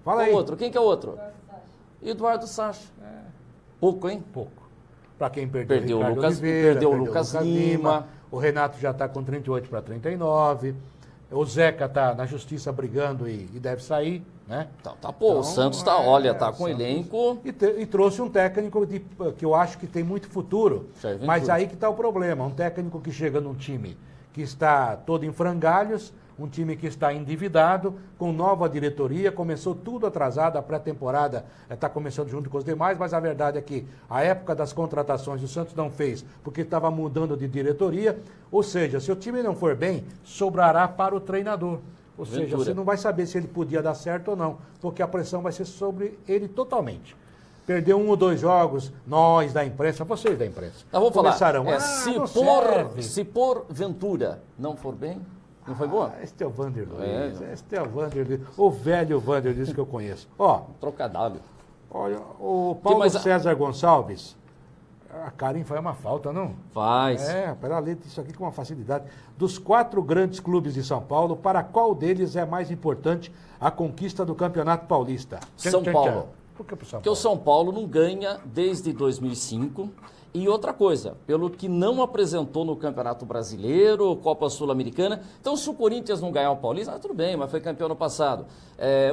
Fala aí. Outro. Quem que é o outro? Eduardo Sacha. Pouco, hein? Pouco. Para quem perdeu o Lucas Oliveira, perdeu o Lucas Lima. O Renato já está com 38 para 39. O Zeca está na justiça brigando e deve sair, né? O Santos tá com o elenco. E trouxe um técnico que eu acho que tem muito futuro. Mas aí que está o problema. Um técnico que chega num time que está todo em frangalhos, um time que está endividado, com nova diretoria, começou tudo atrasado, a pré-temporada está começando junto com os demais, mas a verdade é que a época das contratações o Santos não fez, porque estava mudando de diretoria, ou seja, se o time não for bem, sobrará para o treinador. Ou seja, você não vai saber se ele podia dar certo ou não, porque a pressão vai ser sobre ele totalmente. Perdeu 1 ou 2 jogos, nós da imprensa, vocês da imprensa. Vamos começaram, falar, se por Ventura não for bem... Não foi boa? Este é o Vander Luiz. Este é o Vander Luiz. O velho Vander Luiz que eu conheço. Trocadilho. Olha, o Paulo César Gonçalves. A Karim faz uma falta, não? Faz. Para ler isso aqui com uma facilidade. Dos 4 grandes clubes de São Paulo, para qual deles é mais importante a conquista do Campeonato Paulista? São Paulo. Por que pro São Paulo? Porque o São Paulo não ganha desde 2005. E outra coisa, pelo que não apresentou no Campeonato Brasileiro, Copa Sul-Americana. Então, se o Corinthians não ganhar o Paulista, tudo bem, mas foi campeão no passado.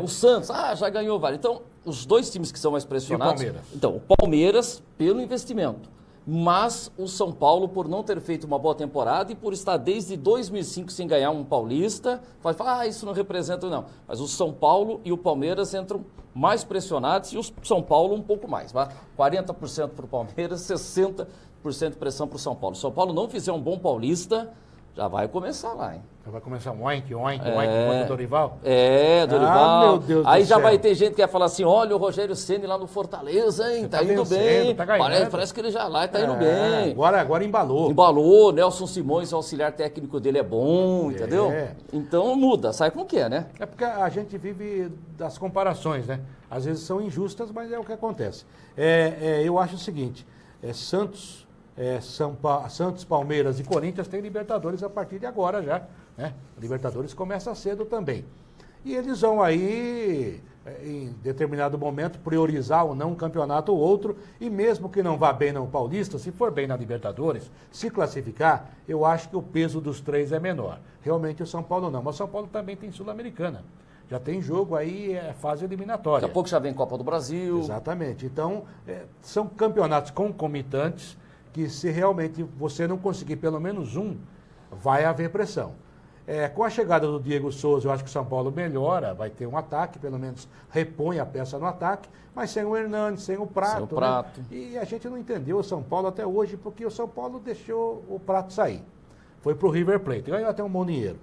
O Santos, já ganhou, vale. Então, os 2 times que são mais pressionados... E o Palmeiras? Então, o Palmeiras, pelo investimento. Mas o São Paulo, por não ter feito uma boa temporada e por estar desde 2005 sem ganhar um paulista, pode falar, isso não representa, não. Mas o São Paulo e o Palmeiras entram mais pressionados e o São Paulo um pouco mais. 40% para o Palmeiras, 60% de pressão para o São Paulo. Se o São Paulo não fizer um bom paulista, já vai começar lá, hein? Já vai começar oink, contra o Dorival? Dorival. Meu Deus Aí do já céu. vai ter gente que vai falar assim, olha o Rogério Ceni lá no Fortaleza, hein? Tá indo bem. Tá ganhando. Parece que ele já lá tá indo bem. Agora embalou. Embalou, Nelson Simões, o auxiliar técnico dele é bom, entendeu? Então muda, sabe como que é, né? É porque a gente vive das comparações, né? Às vezes são injustas, mas é o que acontece. Eu acho o seguinte, Santos, Palmeiras e Corinthians têm Libertadores a partir de agora já, né? Libertadores começa cedo também. E eles vão aí, em determinado momento, priorizar ou não um campeonato ou outro, e mesmo que não vá bem no Paulista, se for bem na Libertadores, se classificar, eu acho que o peso dos 3 é menor. Realmente o São Paulo não, mas o São Paulo também tem Sul-Americana. Já tem jogo aí, fase eliminatória. Daqui a pouco já vem Copa do Brasil. Exatamente. Então, são campeonatos concomitantes que se realmente você não conseguir pelo menos um, vai haver pressão. Com a chegada do Diego Souza, eu acho que o São Paulo melhora, vai ter um ataque, pelo menos repõe a peça no ataque, mas sem o Hernandes, sem o Prato. Né? E a gente não entendeu o São Paulo até hoje, porque o São Paulo deixou o Prato sair. foi para o River Plate, ganhou até um bom dinheiro.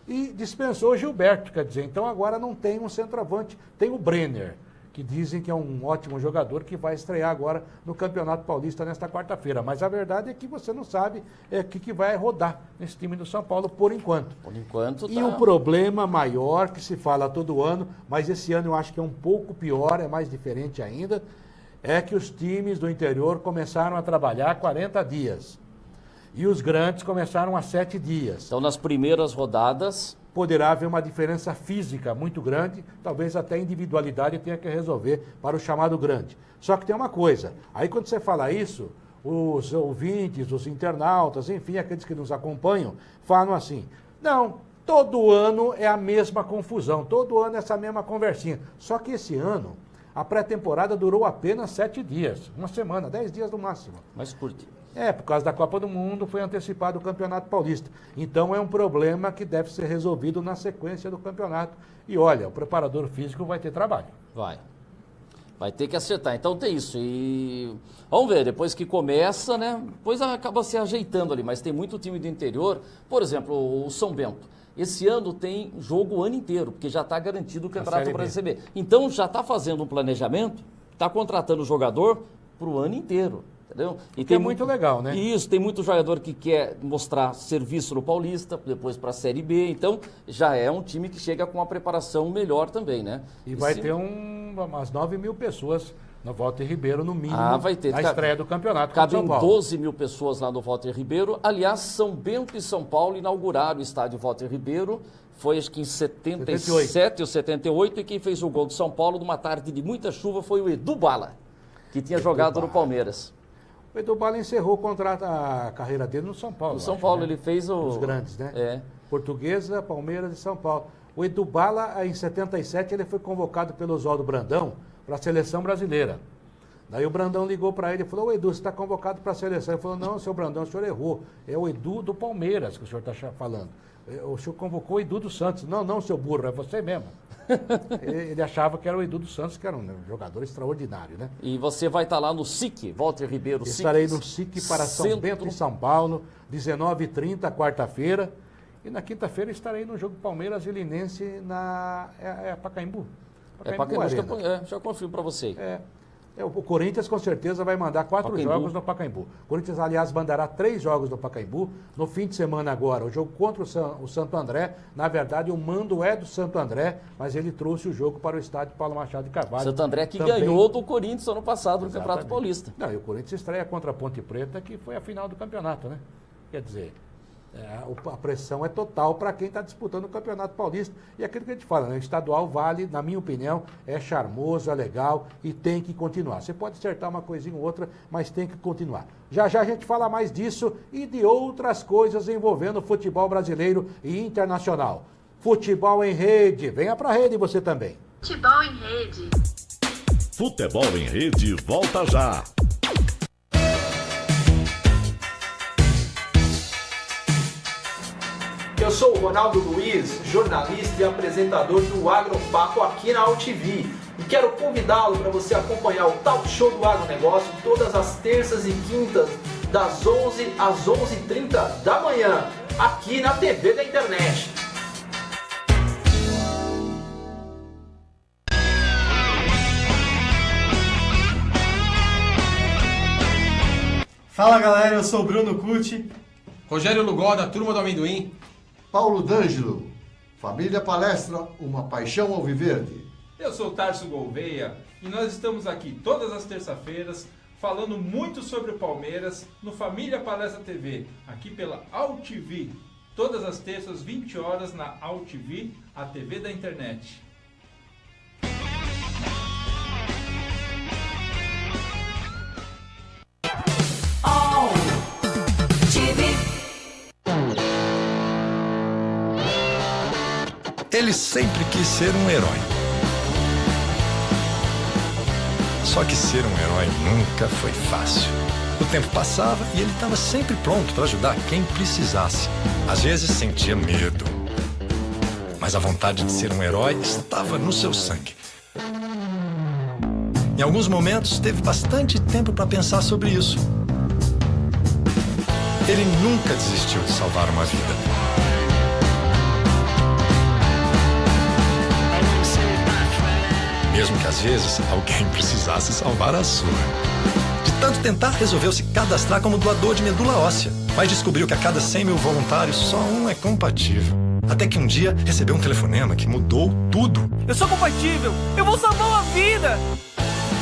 E dispensou o Gilberto, quer dizer, então agora não tem um centroavante, tem o Brenner, que dizem que é um ótimo jogador que vai estrear agora no Campeonato Paulista nesta quarta-feira. Mas a verdade é que você não sabe o que vai rodar nesse time do São Paulo por enquanto. Por enquanto, tá. E o problema maior que se fala todo ano, mas esse ano eu acho que é um pouco pior, é mais diferente ainda, é que os times do interior começaram a trabalhar 40 dias. E os grandes começaram a 7 dias. Então, nas primeiras rodadas, poderá haver uma diferença física muito grande, talvez até a individualidade tenha que resolver para o chamado grande. Só que tem uma coisa, aí quando você fala isso, os ouvintes, os internautas, enfim, aqueles que nos acompanham, falam assim, não, todo ano é a mesma confusão, todo ano é essa mesma conversinha. Só que esse ano, a pré-temporada durou apenas 7 dias, uma semana, 10 dias no máximo. Mais curto. Por causa da Copa do Mundo foi antecipado o Campeonato Paulista. Então é um problema que deve ser resolvido na sequência do campeonato. E olha, o preparador físico vai ter trabalho. Vai ter que acertar. Então tem isso. E vamos ver, depois que começa, né? Depois acaba se ajeitando ali. Mas tem muito time do interior. Por exemplo, o São Bento. Esse ano tem jogo o ano inteiro, porque já está garantido o Campeonato Brasileiro. Então já está fazendo um planejamento, está contratando o jogador para o ano inteiro. Entendeu? E tem muito legal, né? Isso, tem muito jogador que quer mostrar serviço no Paulista, depois para a Série B, então já é um time que chega com uma preparação melhor também, né? E vai ter umas 9 mil pessoas no Walter Ribeiro, no mínimo, vai ter. na estreia do campeonato. Cabem 12 mil pessoas lá no Walter Ribeiro. Aliás, São Bento e São Paulo inauguraram o estádio Walter Ribeiro, foi acho que em 77 ou 78, e quem fez o gol do São Paulo numa tarde de muita chuva foi o Edu Bala, que tinha jogado no Palmeiras. O Edu Bala encerrou o contrato, a carreira dele no São Paulo. No São Paulo, né? Ele fez os grandes, né? Portuguesa, Palmeiras e São Paulo. O Edu Bala, em 77, ele foi convocado pelo Oswaldo Brandão para a seleção brasileira. Daí o Brandão ligou para ele e falou, Edu, você está convocado para a seleção. Ele falou, não, seu Brandão, o senhor errou. É o Edu do Palmeiras que o senhor está falando. O senhor convocou o Edu dos Santos. Não, seu burro, é você mesmo. Ele achava que era o Edu dos Santos, que era um jogador extraordinário, né? E você vai estar lá no SIC, Walter Ribeiro. Estarei no SIC para São Bento e São Paulo, 19h30, quarta-feira. E na quinta-feira estarei no jogo Palmeiras e Linense na Pacaembu. Pacaembu, já confirmo para você. O Corinthians com certeza vai mandar 4 jogos no Pacaembu. O Corinthians, aliás, mandará 3 jogos no Pacaembu. No fim de semana agora, o jogo contra o Santo André. Na verdade, o mando é do Santo André, mas ele trouxe o jogo para o estádio Paulo Machado de Carvalho. Santo André que ganhou do Corinthians ano passado no Campeonato Paulista. Não, e o Corinthians estreia contra a Ponte Preta, que foi a final do campeonato, né? Quer dizer, a pressão é total para quem está disputando o Campeonato Paulista. E aquilo que a gente fala, né? O estadual vale, na minha opinião, é charmoso, é legal e tem que continuar. Você pode acertar uma coisinha ou outra, mas tem que continuar. Já já a gente fala mais disso e de outras coisas envolvendo o futebol brasileiro e internacional. Futebol em Rede. Venha para a rede você também. Futebol em Rede. Futebol em Rede volta já. Eu sou o Ronaldo Luiz, jornalista e apresentador do Agropapo aqui na UTV. E quero convidá-lo para você acompanhar o Talk Show do Agronegócio todas as terças e quintas, das 11 às 11h30 da manhã, aqui na TV da internet. Fala galera, eu sou o Bruno Cucci. Rogério Lugó, da Turma do Amendoim. Paulo D'Angelo, Família Palestra, uma paixão alviverde. Eu sou o Tarso Gouveia e nós estamos aqui todas as terças-feiras falando muito sobre o Palmeiras no Família Palestra TV, aqui pela AltV. Todas as terças, 20 horas na AltV, a TV da internet. Ele sempre quis ser um herói. Só que ser um herói nunca foi fácil. O tempo passava e ele estava sempre pronto para ajudar quem precisasse. Às vezes sentia medo. Mas a vontade de ser um herói estava no seu sangue. Em alguns momentos, teve bastante tempo para pensar sobre isso. Ele nunca desistiu de salvar uma vida. Mesmo que às vezes alguém precisasse salvar a sua. De tanto tentar, resolveu se cadastrar como doador de medula óssea, mas descobriu que a cada 100 mil voluntários, só um é compatível. Até que um dia recebeu um telefonema que mudou tudo. Eu sou compatível! Eu vou salvar uma vida!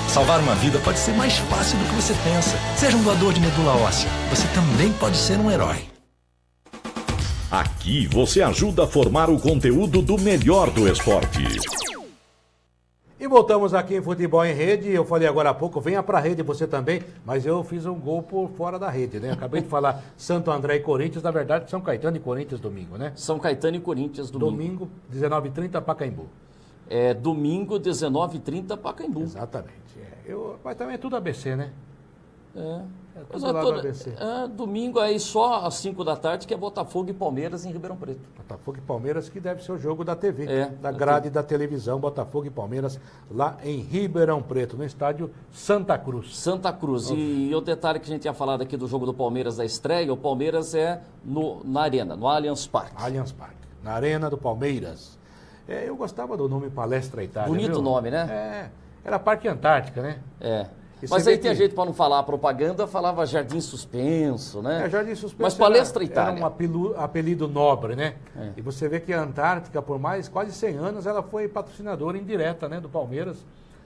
Salvar uma vida pode ser mais fácil do que você pensa. Seja um doador de medula óssea. Você também pode ser um herói. Aqui você ajuda a formar o conteúdo do melhor do esporte. E voltamos aqui em Futebol em Rede. Eu falei agora há pouco, venha pra rede você também, mas eu fiz um gol por fora da rede, né? Acabei de falar Santo André e Corinthians, na verdade São Caetano e Corinthians domingo, né? São Caetano e Corinthians domingo. 19h30, Pacaembu. Domingo, 19h30, Pacaembu. Exatamente. Mas também é tudo ABC, né? Tudo lá do ABC. Domingo aí só às 5 da tarde, que é Botafogo e Palmeiras em Ribeirão Preto. Botafogo e Palmeiras, que deve ser o jogo da TV, da grade da televisão, Botafogo e Palmeiras, lá em Ribeirão Preto, no estádio Santa Cruz. Santa Cruz. E o detalhe que a gente tinha falado aqui do jogo do Palmeiras da estreia, o Palmeiras é na Arena, no Allianz Parque. Allianz Parque, na Arena do Palmeiras. Eu gostava do nome Palestra Itália. Bonito nome, né? Era Parque Antártica, né? Mas aí tem jeito para não falar propaganda, falava Jardim Suspenso, né? Jardim Suspenso. Mas Palestra Itália. Era um apelido nobre, né? E você vê que a Antártica, por quase 100 anos, ela foi patrocinadora indireta, né, do Palmeiras.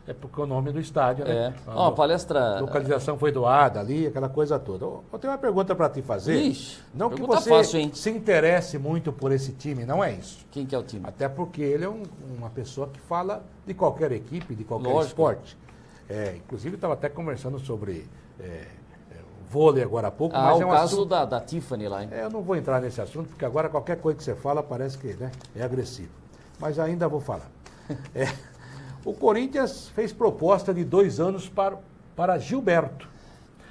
É porque o nome do estádio, né? A palestra... A localização foi doada ali, aquela coisa toda. Eu tenho uma pergunta para te fazer. Ixi, não que você fácil, se interesse muito por esse time, não é isso. Quem que é o time? Até porque ele é uma pessoa que fala de qualquer equipe, de qualquer esporte. Inclusive, estava até conversando sobre vôlei agora há pouco. Mas o caso da Tiffany lá, hein? Eu não vou entrar nesse assunto, porque agora qualquer coisa que você fala parece que é agressivo. Mas ainda vou falar. O Corinthians fez proposta de 2 anos para Gilberto.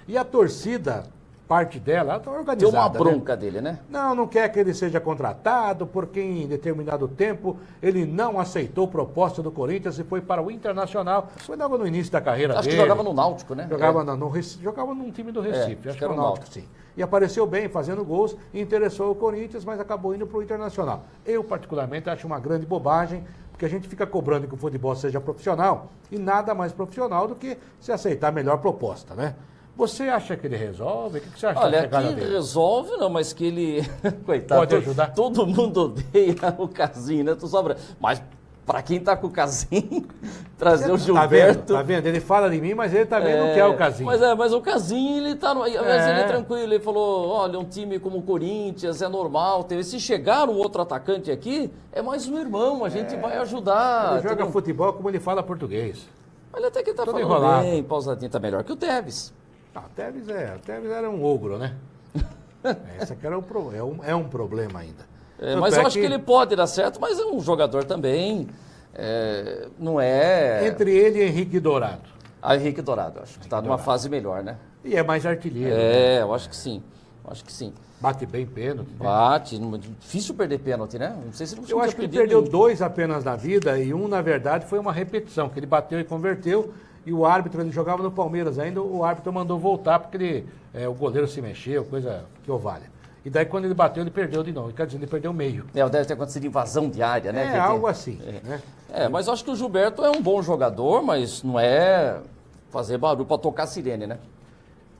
E a torcida, parte dela, está organizada. Deu uma bronca dele, né? Não quer que ele seja contratado, porque em determinado tempo ele não aceitou proposta do Corinthians e foi para o Internacional. Foi logo no início da carreira dele. Acho que jogava no Náutico, né? Jogava num time do Recife, acho que era o Náutico, sim. E apareceu bem, fazendo gols, e interessou o Corinthians, mas acabou indo para o Internacional. Eu, particularmente, acho uma grande bobagem, porque a gente fica cobrando que o futebol seja profissional, e nada mais profissional do que se aceitar a melhor proposta, né? Você acha que ele resolve? O que você acha da chegada dele? Resolve, não, mas que ele... Coitado. Pode ajudar? Todo mundo odeia o Casim, né? Mas para quem tá com o Casim, trazer o Gilberto... Tá vendo? Ele fala de mim, mas ele também não quer o Casim. Mas o Casim, ele tá... Mas ele é tranquilo, ele falou, olha, um time como o Corinthians é normal. Se chegar um outro atacante aqui, é mais um irmão, a gente vai ajudar. Ele joga futebol como ele fala português. Olha, até que ele tá falando bem, pausadinho, tá melhor que o Tevez. O Tevez era um ogro, né? Esse aqui é um problema ainda. Mas eu acho que ele pode dar certo, mas é um jogador também, não é... Entre ele e Henrique Dourado. Henrique Dourado, acho que está numa fase melhor, né? E é mais artilheiro. Né? Eu acho que sim. Bate bem pênalti. Né? Bate, difícil perder pênalti, né? Não sei se eu acho que ele perdeu 2 apenas na vida e um, na verdade, foi uma repetição, que ele bateu e converteu. E o árbitro, ele jogava no Palmeiras ainda, o árbitro mandou voltar porque o goleiro se mexeu, coisa que o valha. E daí quando ele bateu, ele perdeu de novo. Quer dizer, ele perdeu meio. Deve ter acontecido invasão de área, né? Algo assim. Né? Mas eu acho que o Gilberto é um bom jogador, mas não é fazer barulho para tocar sirene, né?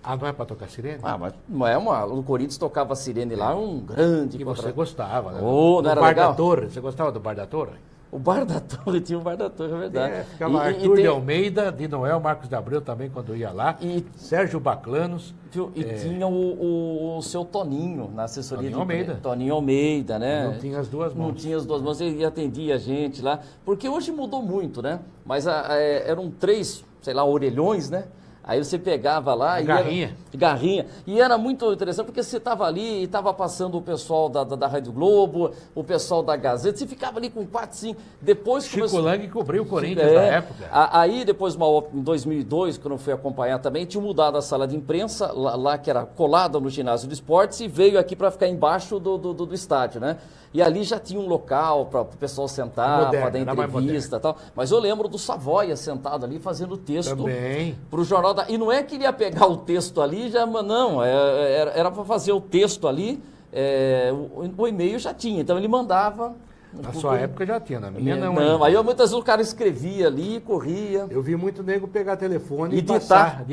Não é para tocar sirene? Mas não é o Corinthians tocava sirene lá, um grande... E você gostava, né? Não era legal? Da Torre, você gostava do Bar da Torre? O Bar da Torre, tinha o Bar da Torre, é verdade. Ficava Arthur de Almeida, de Noel, Marcos de Abreu também, quando ia lá. Sérgio Baclanos. Tinha o seu Toninho, na assessoria Toninho Almeida, né? Não tinha as duas mãos. Não tinha as duas mãos, ele atendia a gente lá. Porque hoje mudou muito, né? Mas eram 3, orelhões, né? Aí você pegava lá... Garrinha. E era muito interessante, porque você estava ali e estava passando o pessoal da Rádio Globo, o pessoal da Gazeta, você ficava ali com 4, 5... Depois Chico Lang cobriu o Corinthians na época. Aí, depois, em 2002, quando eu fui acompanhar também, tinha mudado a sala de imprensa, lá que era colada no ginásio de esportes, e veio aqui para ficar embaixo do estádio, né? E ali já tinha um local para o pessoal sentar, para dar entrevista e tal. Mas eu lembro do Savoia sentado ali, fazendo texto para o Jornal dar. E não é que ele ia pegar o texto ali, já, não, era para fazer o texto ali, o e-mail já tinha, então ele mandava. Na sua época já tinha, na minha não. Não, aí muitas vezes o cara escrevia ali, corria. Eu vi muito nego pegar telefone e ditar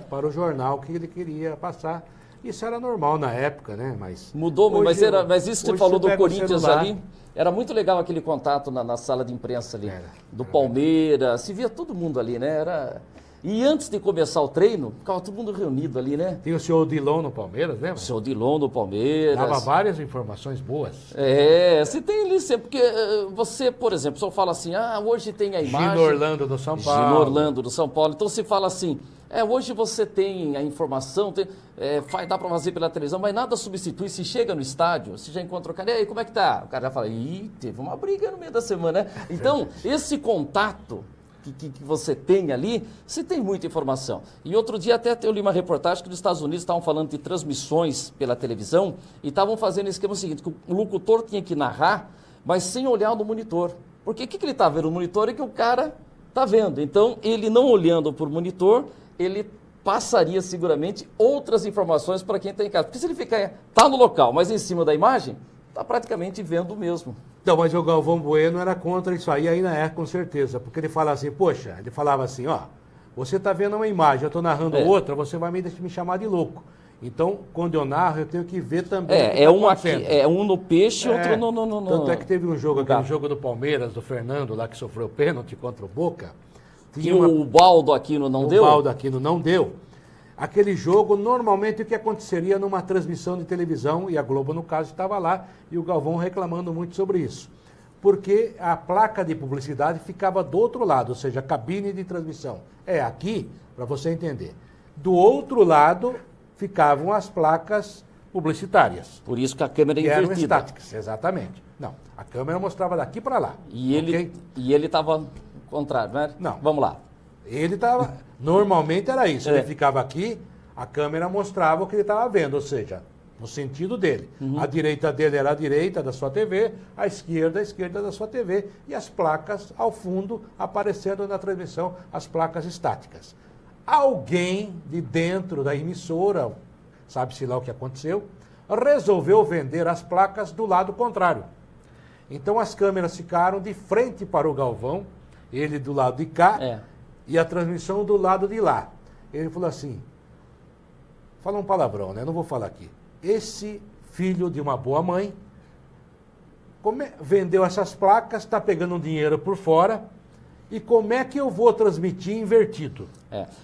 para o jornal que ele queria passar. Isso era normal na época, né? Mas mudou, mas isso que você falou do Corinthians ali, era muito legal aquele contato na sala de imprensa ali, do Palmeiras, se via todo mundo ali, né? E antes de começar o treino, ficava todo mundo reunido ali, né? Tinha o senhor Odilon no Palmeiras, lembra? O senhor Odilon no Palmeiras. Dava várias informações boas. Você tem ali sempre, porque você, por exemplo, só fala assim, hoje tem a imagem... Gino Orlando do São Paulo. Gino Orlando do São Paulo. Então se fala assim, hoje você tem a informação, dá para fazer pela televisão, mas nada substitui. Se chega no estádio, você já encontra o cara, e aí, como é que tá? O cara já fala, teve uma briga no meio da semana, né? Então, esse contato... Que você tem ali, você tem muita informação. E outro dia até eu li uma reportagem que nos Estados Unidos estavam falando de transmissões pela televisão e estavam fazendo o esquema seguinte, que o locutor tinha que narrar, mas sem olhar no monitor. Porque o que ele está vendo no monitor é que o cara está vendo. Então, ele não olhando para o monitor, ele passaria seguramente outras informações para quem está em casa. Porque se ele está no local, mas em cima da imagem, está praticamente vendo o mesmo. Então, mas o Galvão Bueno era contra isso aí, ainda é, com certeza. Porque ele fala assim, ele falava assim, você está vendo uma imagem, eu estou narrando outra, você vai me chamar de louco. Então, quando eu narro, eu tenho que ver também um no peixe, outro no... Tanto é que teve um jogo, aquele jogo do Palmeiras, do Fernando, lá que sofreu pênalti contra o Boca. O Baldo Aquino não deu? O Baldo Aquino não deu. Aquele jogo, normalmente, o que aconteceria numa transmissão de televisão, e a Globo, no caso, estava lá, e o Galvão reclamando muito sobre isso. Porque a placa de publicidade ficava do outro lado, ou seja, a cabine de transmissão. Aqui, para você entender. Do outro lado, ficavam as placas publicitárias. Por isso que a câmera é invertida. Eram estáticas, exatamente. Não, a câmera mostrava daqui para lá. E ele estava contrário, não era? Não. Vamos lá. Ele estava... Normalmente era isso. Ele ficava aqui, a câmera mostrava o que ele estava vendo, ou seja, no sentido dele. A direita dele era a direita da sua TV, a esquerda da sua TV, e as placas ao fundo aparecendo na transmissão, as placas estáticas. Alguém de dentro da emissora, sabe-se lá o que aconteceu, resolveu vender as placas do lado contrário. Então as câmeras ficaram de frente para o Galvão, ele do lado de cá, e a transmissão do lado de lá. Ele falou assim, fala um palavrão, né? Não vou falar aqui. Esse filho de uma boa mãe vendeu essas placas, está pegando um dinheiro por fora, e como é que eu vou transmitir invertido?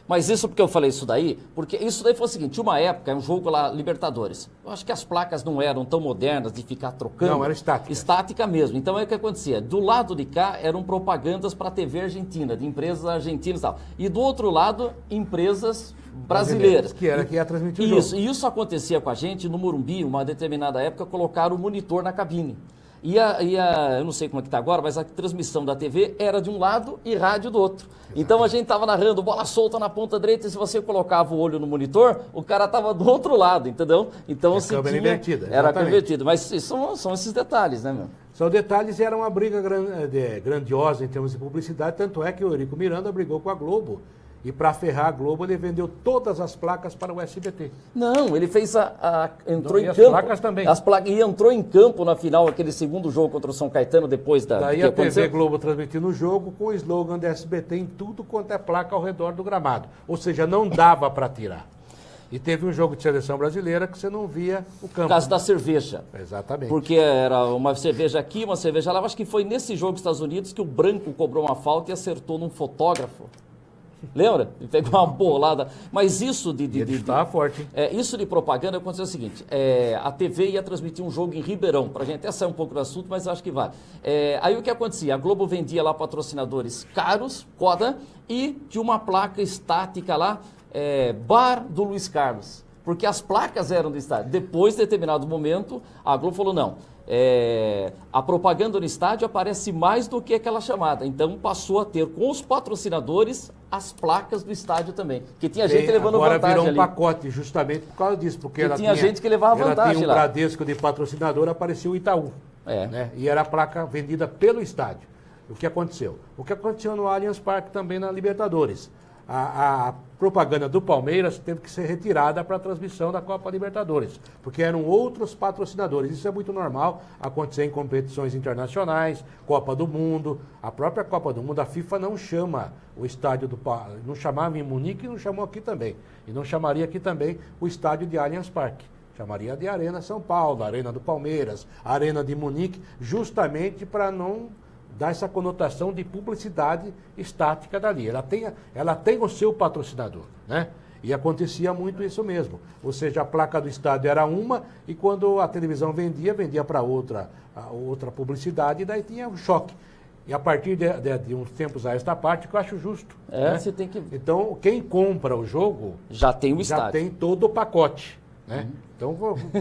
Mas isso porque eu falei isso daí, porque isso daí foi o seguinte, uma época, um jogo lá, Libertadores, eu acho que as placas não eram tão modernas de ficar trocando. Não, era estática. Estática mesmo. Então, o que acontecia? Do lado de cá, eram propagandas para a TV argentina, de empresas argentinas e tal. E do outro lado, empresas brasileiras. Que era que ia transmitir o jogo. E isso acontecia com a gente no Morumbi, uma determinada época, colocaram o monitor na cabine. Eu não sei como é que está agora, mas a transmissão da TV era de um lado e rádio do outro. Exatamente. Então a gente estava narrando bola solta na ponta direita e se você colocava o olho no monitor, o cara estava do outro lado, entendeu? Então se câmera invertida. Era invertida. Mas são esses detalhes, né, meu? São detalhes e era uma briga grandiosa em termos de publicidade, tanto é que o Eurico Miranda brigou com a Globo. E para ferrar a Globo, ele vendeu todas as placas para o SBT. Não, ele fez entrou em campo. As placas também. E entrou em campo na final, aquele segundo jogo contra o São Caetano, depois da... Daí a TV Globo transmitindo o jogo com o slogan da SBT em tudo quanto é placa ao redor do gramado. Ou seja, não dava para tirar. E teve um jogo de seleção brasileira que você não via o campo. Por causa da cerveja. Exatamente. Porque era uma cerveja aqui, uma cerveja lá. Acho que foi nesse jogo dos Estados Unidos que o Branco cobrou uma falta e acertou num fotógrafo. Lembra? Ele pegou uma bolada. Mas isso estava forte. Isso de propaganda aconteceu o seguinte: a TV ia transmitir um jogo em Ribeirão, para a gente até sair um pouco do assunto, mas acho que vale. Aí o que acontecia? A Globo vendia lá patrocinadores caros, e de uma placa estática lá, Bar do Luiz Carlos. Porque as placas eram do estádio. Depois, de determinado momento, a Globo falou: não. A propaganda no estádio aparece mais do que aquela chamada. Então passou a ter com os patrocinadores as placas do estádio também. Que tinha gente levando vantagem ali. Agora virou um pacote justamente por causa disso. Porque tinha gente que levava vantagem tinha um lá. Bradesco de patrocinador, apareceu o Itaú. Né? E era a placa vendida pelo estádio. O que aconteceu? O que aconteceu no Allianz Parque também na Libertadores. a propaganda do Palmeiras teve que ser retirada para a transmissão da Copa Libertadores, porque eram outros patrocinadores. Isso é muito normal acontecer em competições internacionais, Copa do Mundo. A própria Copa do Mundo, a FIFA não chama o estádio não chamava em Munique e não chamou aqui também. E não chamaria aqui também o estádio de Allianz Parque. Chamaria de Arena São Paulo, Arena do Palmeiras, Arena de Munique, justamente para não dar essa conotação de publicidade estática dali. Ela tem o seu patrocinador, né? E acontecia muito isso mesmo. Ou seja, a placa do estádio era uma e quando a televisão vendia para outra publicidade e daí tinha um choque. E a partir de uns tempos a esta parte, que eu acho justo. Né? Você tem que... Então, quem compra o jogo... Já tem o estádio. Já tem todo o pacote. Né? Então,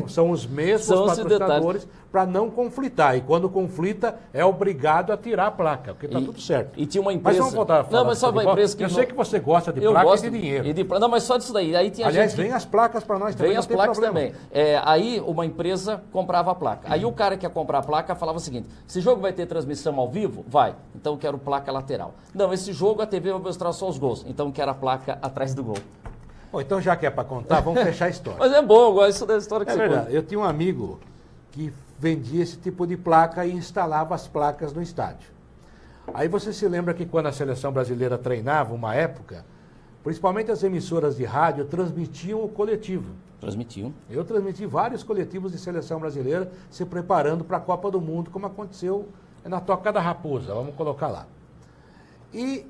são os mesmos patrocinadores para não conflitar. E quando conflita, é obrigado a tirar a placa, porque está tudo certo. E tinha uma empresa... Mas vamos voltar a falar. Não, mas só uma empresa que... Eu sei que você gosta de placa e de dinheiro. Não, mas só disso daí. Aí tinha Aliás, gente vem as placas para nós também. Vem as placas também. Aí uma empresa comprava a placa. Aí o cara que ia comprar a placa falava o seguinte: esse jogo vai ter transmissão ao vivo? Vai. Então eu quero placa lateral. Não, esse jogo a TV vai mostrar só os gols. Então eu quero a placa atrás do gol. Bom, então já que é para contar, vamos fechar a história. Mas é bom, eu gosto da história que você verdade. conta. Eu tinha um amigo que vendia esse tipo de placa e instalava as placas no estádio. Aí você se lembra que quando a seleção brasileira treinava, uma época, principalmente as emissoras de rádio transmitiam o coletivo. Transmitiam. Eu transmiti vários coletivos de seleção brasileira se preparando para a Copa do Mundo, como aconteceu na Toca da Raposa, vamos colocar lá. E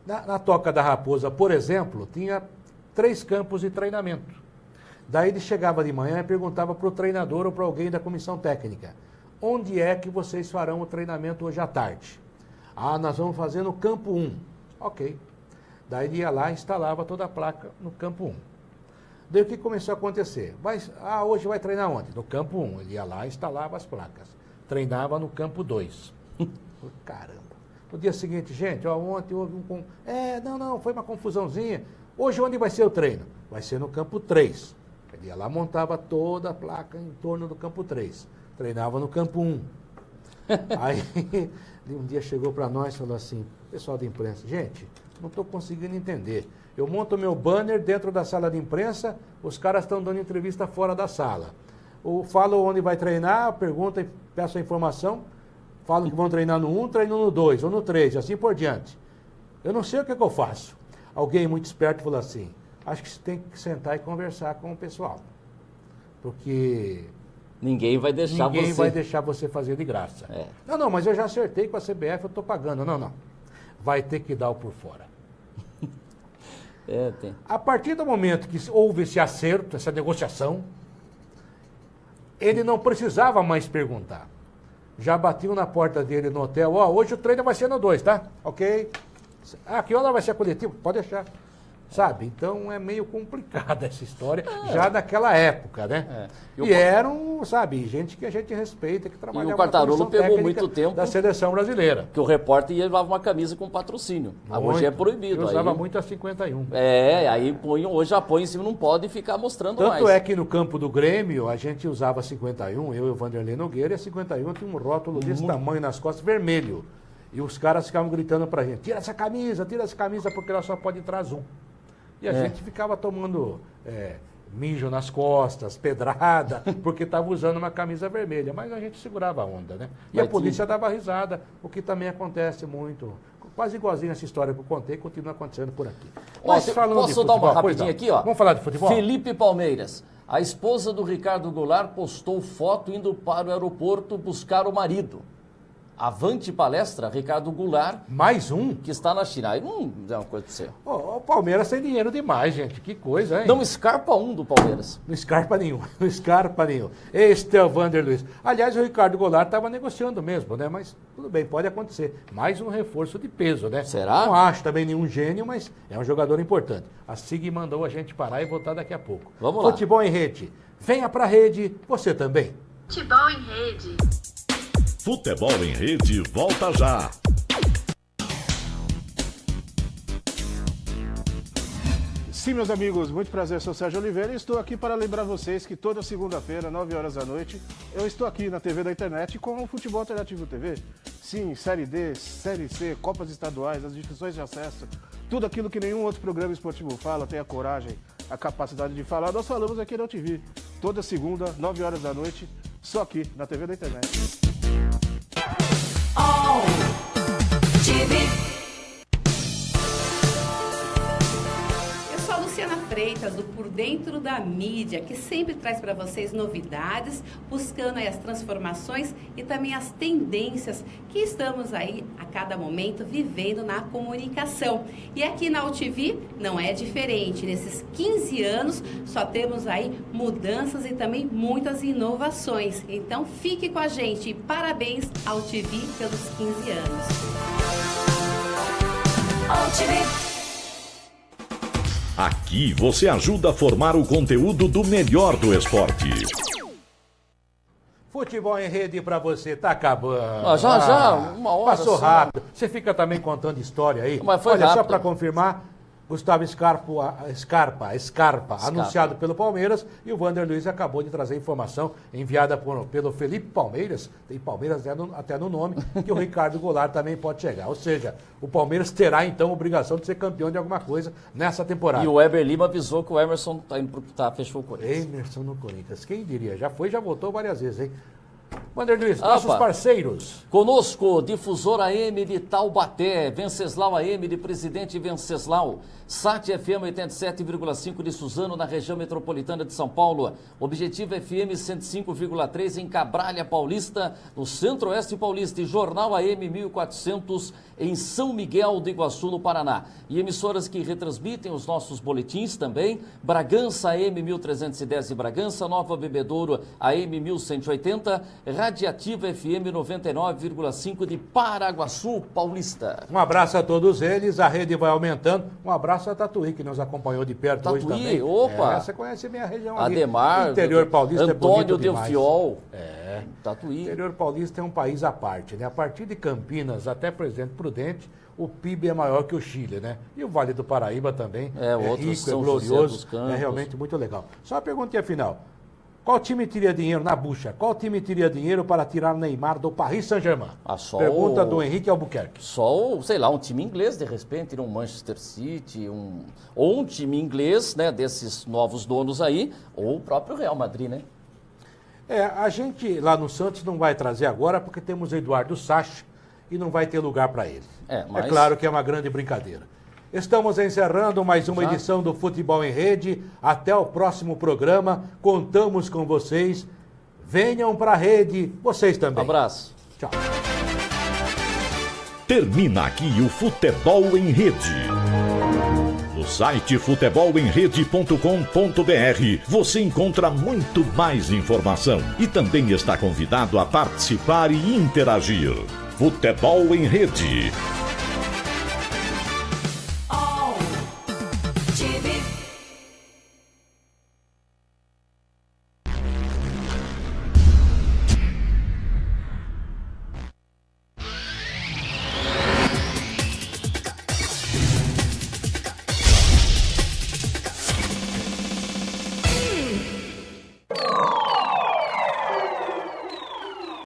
na Toca da Raposa, por exemplo, tinha 3 campos de treinamento. Daí ele chegava de manhã e perguntava para o treinador ou para alguém da comissão técnica: onde é que vocês farão o treinamento hoje à tarde? Ah, nós vamos fazer no campo 1. Ok. Daí ele ia lá e instalava toda a placa no campo 1. Daí o que começou a acontecer? Hoje vai treinar onde? No campo 1. Ele ia lá e instalava as placas. Treinava no campo 2. Caramba. No dia seguinte, gente, ontem houve foi uma confusãozinha. Hoje onde vai ser o treino? Vai ser no campo 3. Ele ia lá, montava toda a placa em torno do campo 3. Treinava no campo 1. Aí, um dia chegou para nós e falou assim: pessoal da imprensa, gente, não estou conseguindo entender. Eu monto meu banner dentro da sala de imprensa, os caras estão dando entrevista fora da sala. Falo onde vai treinar, pergunta e peço a informação, falam que vão treinar no 1, treinam no 2 ou no 3, e assim por diante. Eu não sei o que eu faço. Alguém muito esperto falou assim: acho que você tem que sentar e conversar com o pessoal. Porque ninguém vai deixar você fazer de graça. Não, mas eu já acertei com a CBF, eu estou pagando. Não. Vai ter que dar o por fora. A partir do momento que houve esse acerto, essa negociação, ele não precisava mais perguntar. Já batiam na porta dele no hotel: hoje o treino vai ser no 2, tá? Ok. Que hora vai ser a coletiva? Pode deixar. Sabe? Então é meio complicada essa história, já naquela época, né? E eram, sabe, gente que a gente respeita, que trabalhava. E o Quartarolo pegou muito tempo da seleção brasileira. Que o repórter ia levar uma camisa com patrocínio. Hoje é proibido. Eu usava muito a 51. Aí hoje já põe em cima, não pode ficar mostrando mais. Tanto é que no campo do Grêmio a gente usava a 51, eu e o Vanderlei Nogueira, e a 51 tinha um rótulo desse tamanho nas costas, vermelho. E os caras ficavam gritando pra gente: tira essa camisa, porque ela só pode entrar azul. E a gente ficava tomando mijo nas costas, pedrada, porque estava usando uma camisa vermelha. Mas a gente segurava a onda, né? E a polícia dava risada, o que também acontece muito. Quase igualzinho essa história que eu contei, continua acontecendo por aqui. Mas falando posso de futebol, dar uma rapidinha aqui, ó? Vamos falar de futebol? Felipe Palmeiras. A esposa do Ricardo Goulart postou foto indo para o aeroporto buscar o marido. Avante palestra, Ricardo Goulart. Mais um? Que está na China. Aí não é uma coisa para você. O Palmeiras tem dinheiro demais, gente. Que coisa, hein? Não escarpa um do Palmeiras. Não escarpa nenhum. Este é o Vander Luiz. Aliás, o Ricardo Goulart estava negociando mesmo, né? Mas tudo bem, pode acontecer. Mais um reforço de peso, né? Será? Não acho também nenhum gênio, mas é um jogador importante. A SIG mandou a gente parar e voltar daqui a pouco. Vamos lá. Futebol em rede. Venha pra rede, você também. Futebol em rede. Futebol em rede volta já. Sim, meus amigos, muito prazer, sou Sérgio Oliveira e estou aqui para lembrar vocês que toda segunda-feira, 9 horas da noite, eu estou aqui na TV da internet com o Futebol Alternativo TV. Sim, Série D, Série C, Copas Estaduais, as inscrições de acesso, tudo aquilo que nenhum outro programa esportivo fala, tem a coragem, a capacidade de falar, nós falamos aqui na UTV. Toda segunda, 9 horas da noite, só aqui, na TV da internet. Eu sou a Luciana Freitas, do Por Dentro da Mídia, que sempre traz para vocês novidades, buscando aí as transformações e também as tendências que estamos aí a cada momento vivendo na comunicação. E aqui na UTV não é diferente. Nesses 15 anos só temos aí mudanças e também muitas inovações. Então fique com a gente. Parabéns ao UTV pelos 15 anos. Aqui você ajuda a formar o conteúdo do melhor do esporte. Futebol em rede pra você, tá acabando. Já, uma hora. Passou rápido. Você fica também contando história aí. Mas foi Olha, rápido. só pra confirmar, Gustavo Scarpa, anunciado pelo Palmeiras, e o Wander Luiz acabou de trazer informação enviada pelo Felipe Palmeiras, tem Palmeiras até no nome, que o Ricardo Goulart também pode chegar. Ou seja, o Palmeiras terá então a obrigação de ser campeão de alguma coisa nessa temporada. E o Weber Lima avisou que o Emerson fechou o Corinthians. Emerson no Corinthians, quem diria? Já voltou várias vezes, hein? Wander Luiz, nossos parceiros. Conosco, Difusora AM de Taubaté, Venceslau AM de Presidente Venceslau, SAT FM 87,5 de Suzano, na região metropolitana de São Paulo, Objetivo FM 105,3 em Cabralha Paulista, no Centro-Oeste Paulista, e Jornal AM 1400 em São Miguel do Iguaçu, no Paraná. E emissoras que retransmitem os nossos boletins também, Bragança AM 1310 de Bragança, Nova Bebedouro AM 1180, Radiativa FM 99,5 de Paraguaçu Paulista. Um abraço a todos eles, a rede vai aumentando. Um abraço a Tatuí, que nos acompanhou de perto hoje também. Opa! Você conhece bem a região Ademar, ali. Interior paulista Antônio é bonito demais. Delfiol. Tatuí. Interior paulista é um país à parte, né? A partir de Campinas até Presidente Prudente, o PIB é maior que o Chile, né? E o Vale do Paraíba também é rico, é glorioso, é realmente muito legal. Só uma perguntinha final. Qual time teria dinheiro na bucha? Qual time teria dinheiro para tirar Neymar do Paris Saint-Germain? Pergunta do Henrique Albuquerque. Só, sei lá, um time inglês, de repente, um Manchester City, ou um time inglês, né, desses novos donos aí, ou o próprio Real Madrid, né? A gente lá no Santos não vai trazer agora porque temos Eduardo Sacha e não vai ter lugar para ele. Mas... É claro que é uma grande brincadeira. Estamos encerrando mais uma edição do Futebol em Rede. Até o próximo programa. Contamos com vocês. Venham para a rede. Vocês também. Abraço. Tchau. Termina aqui o Futebol em Rede. No site futebolemrede.com.br você encontra muito mais informação e também está convidado a participar e interagir. Futebol em Rede.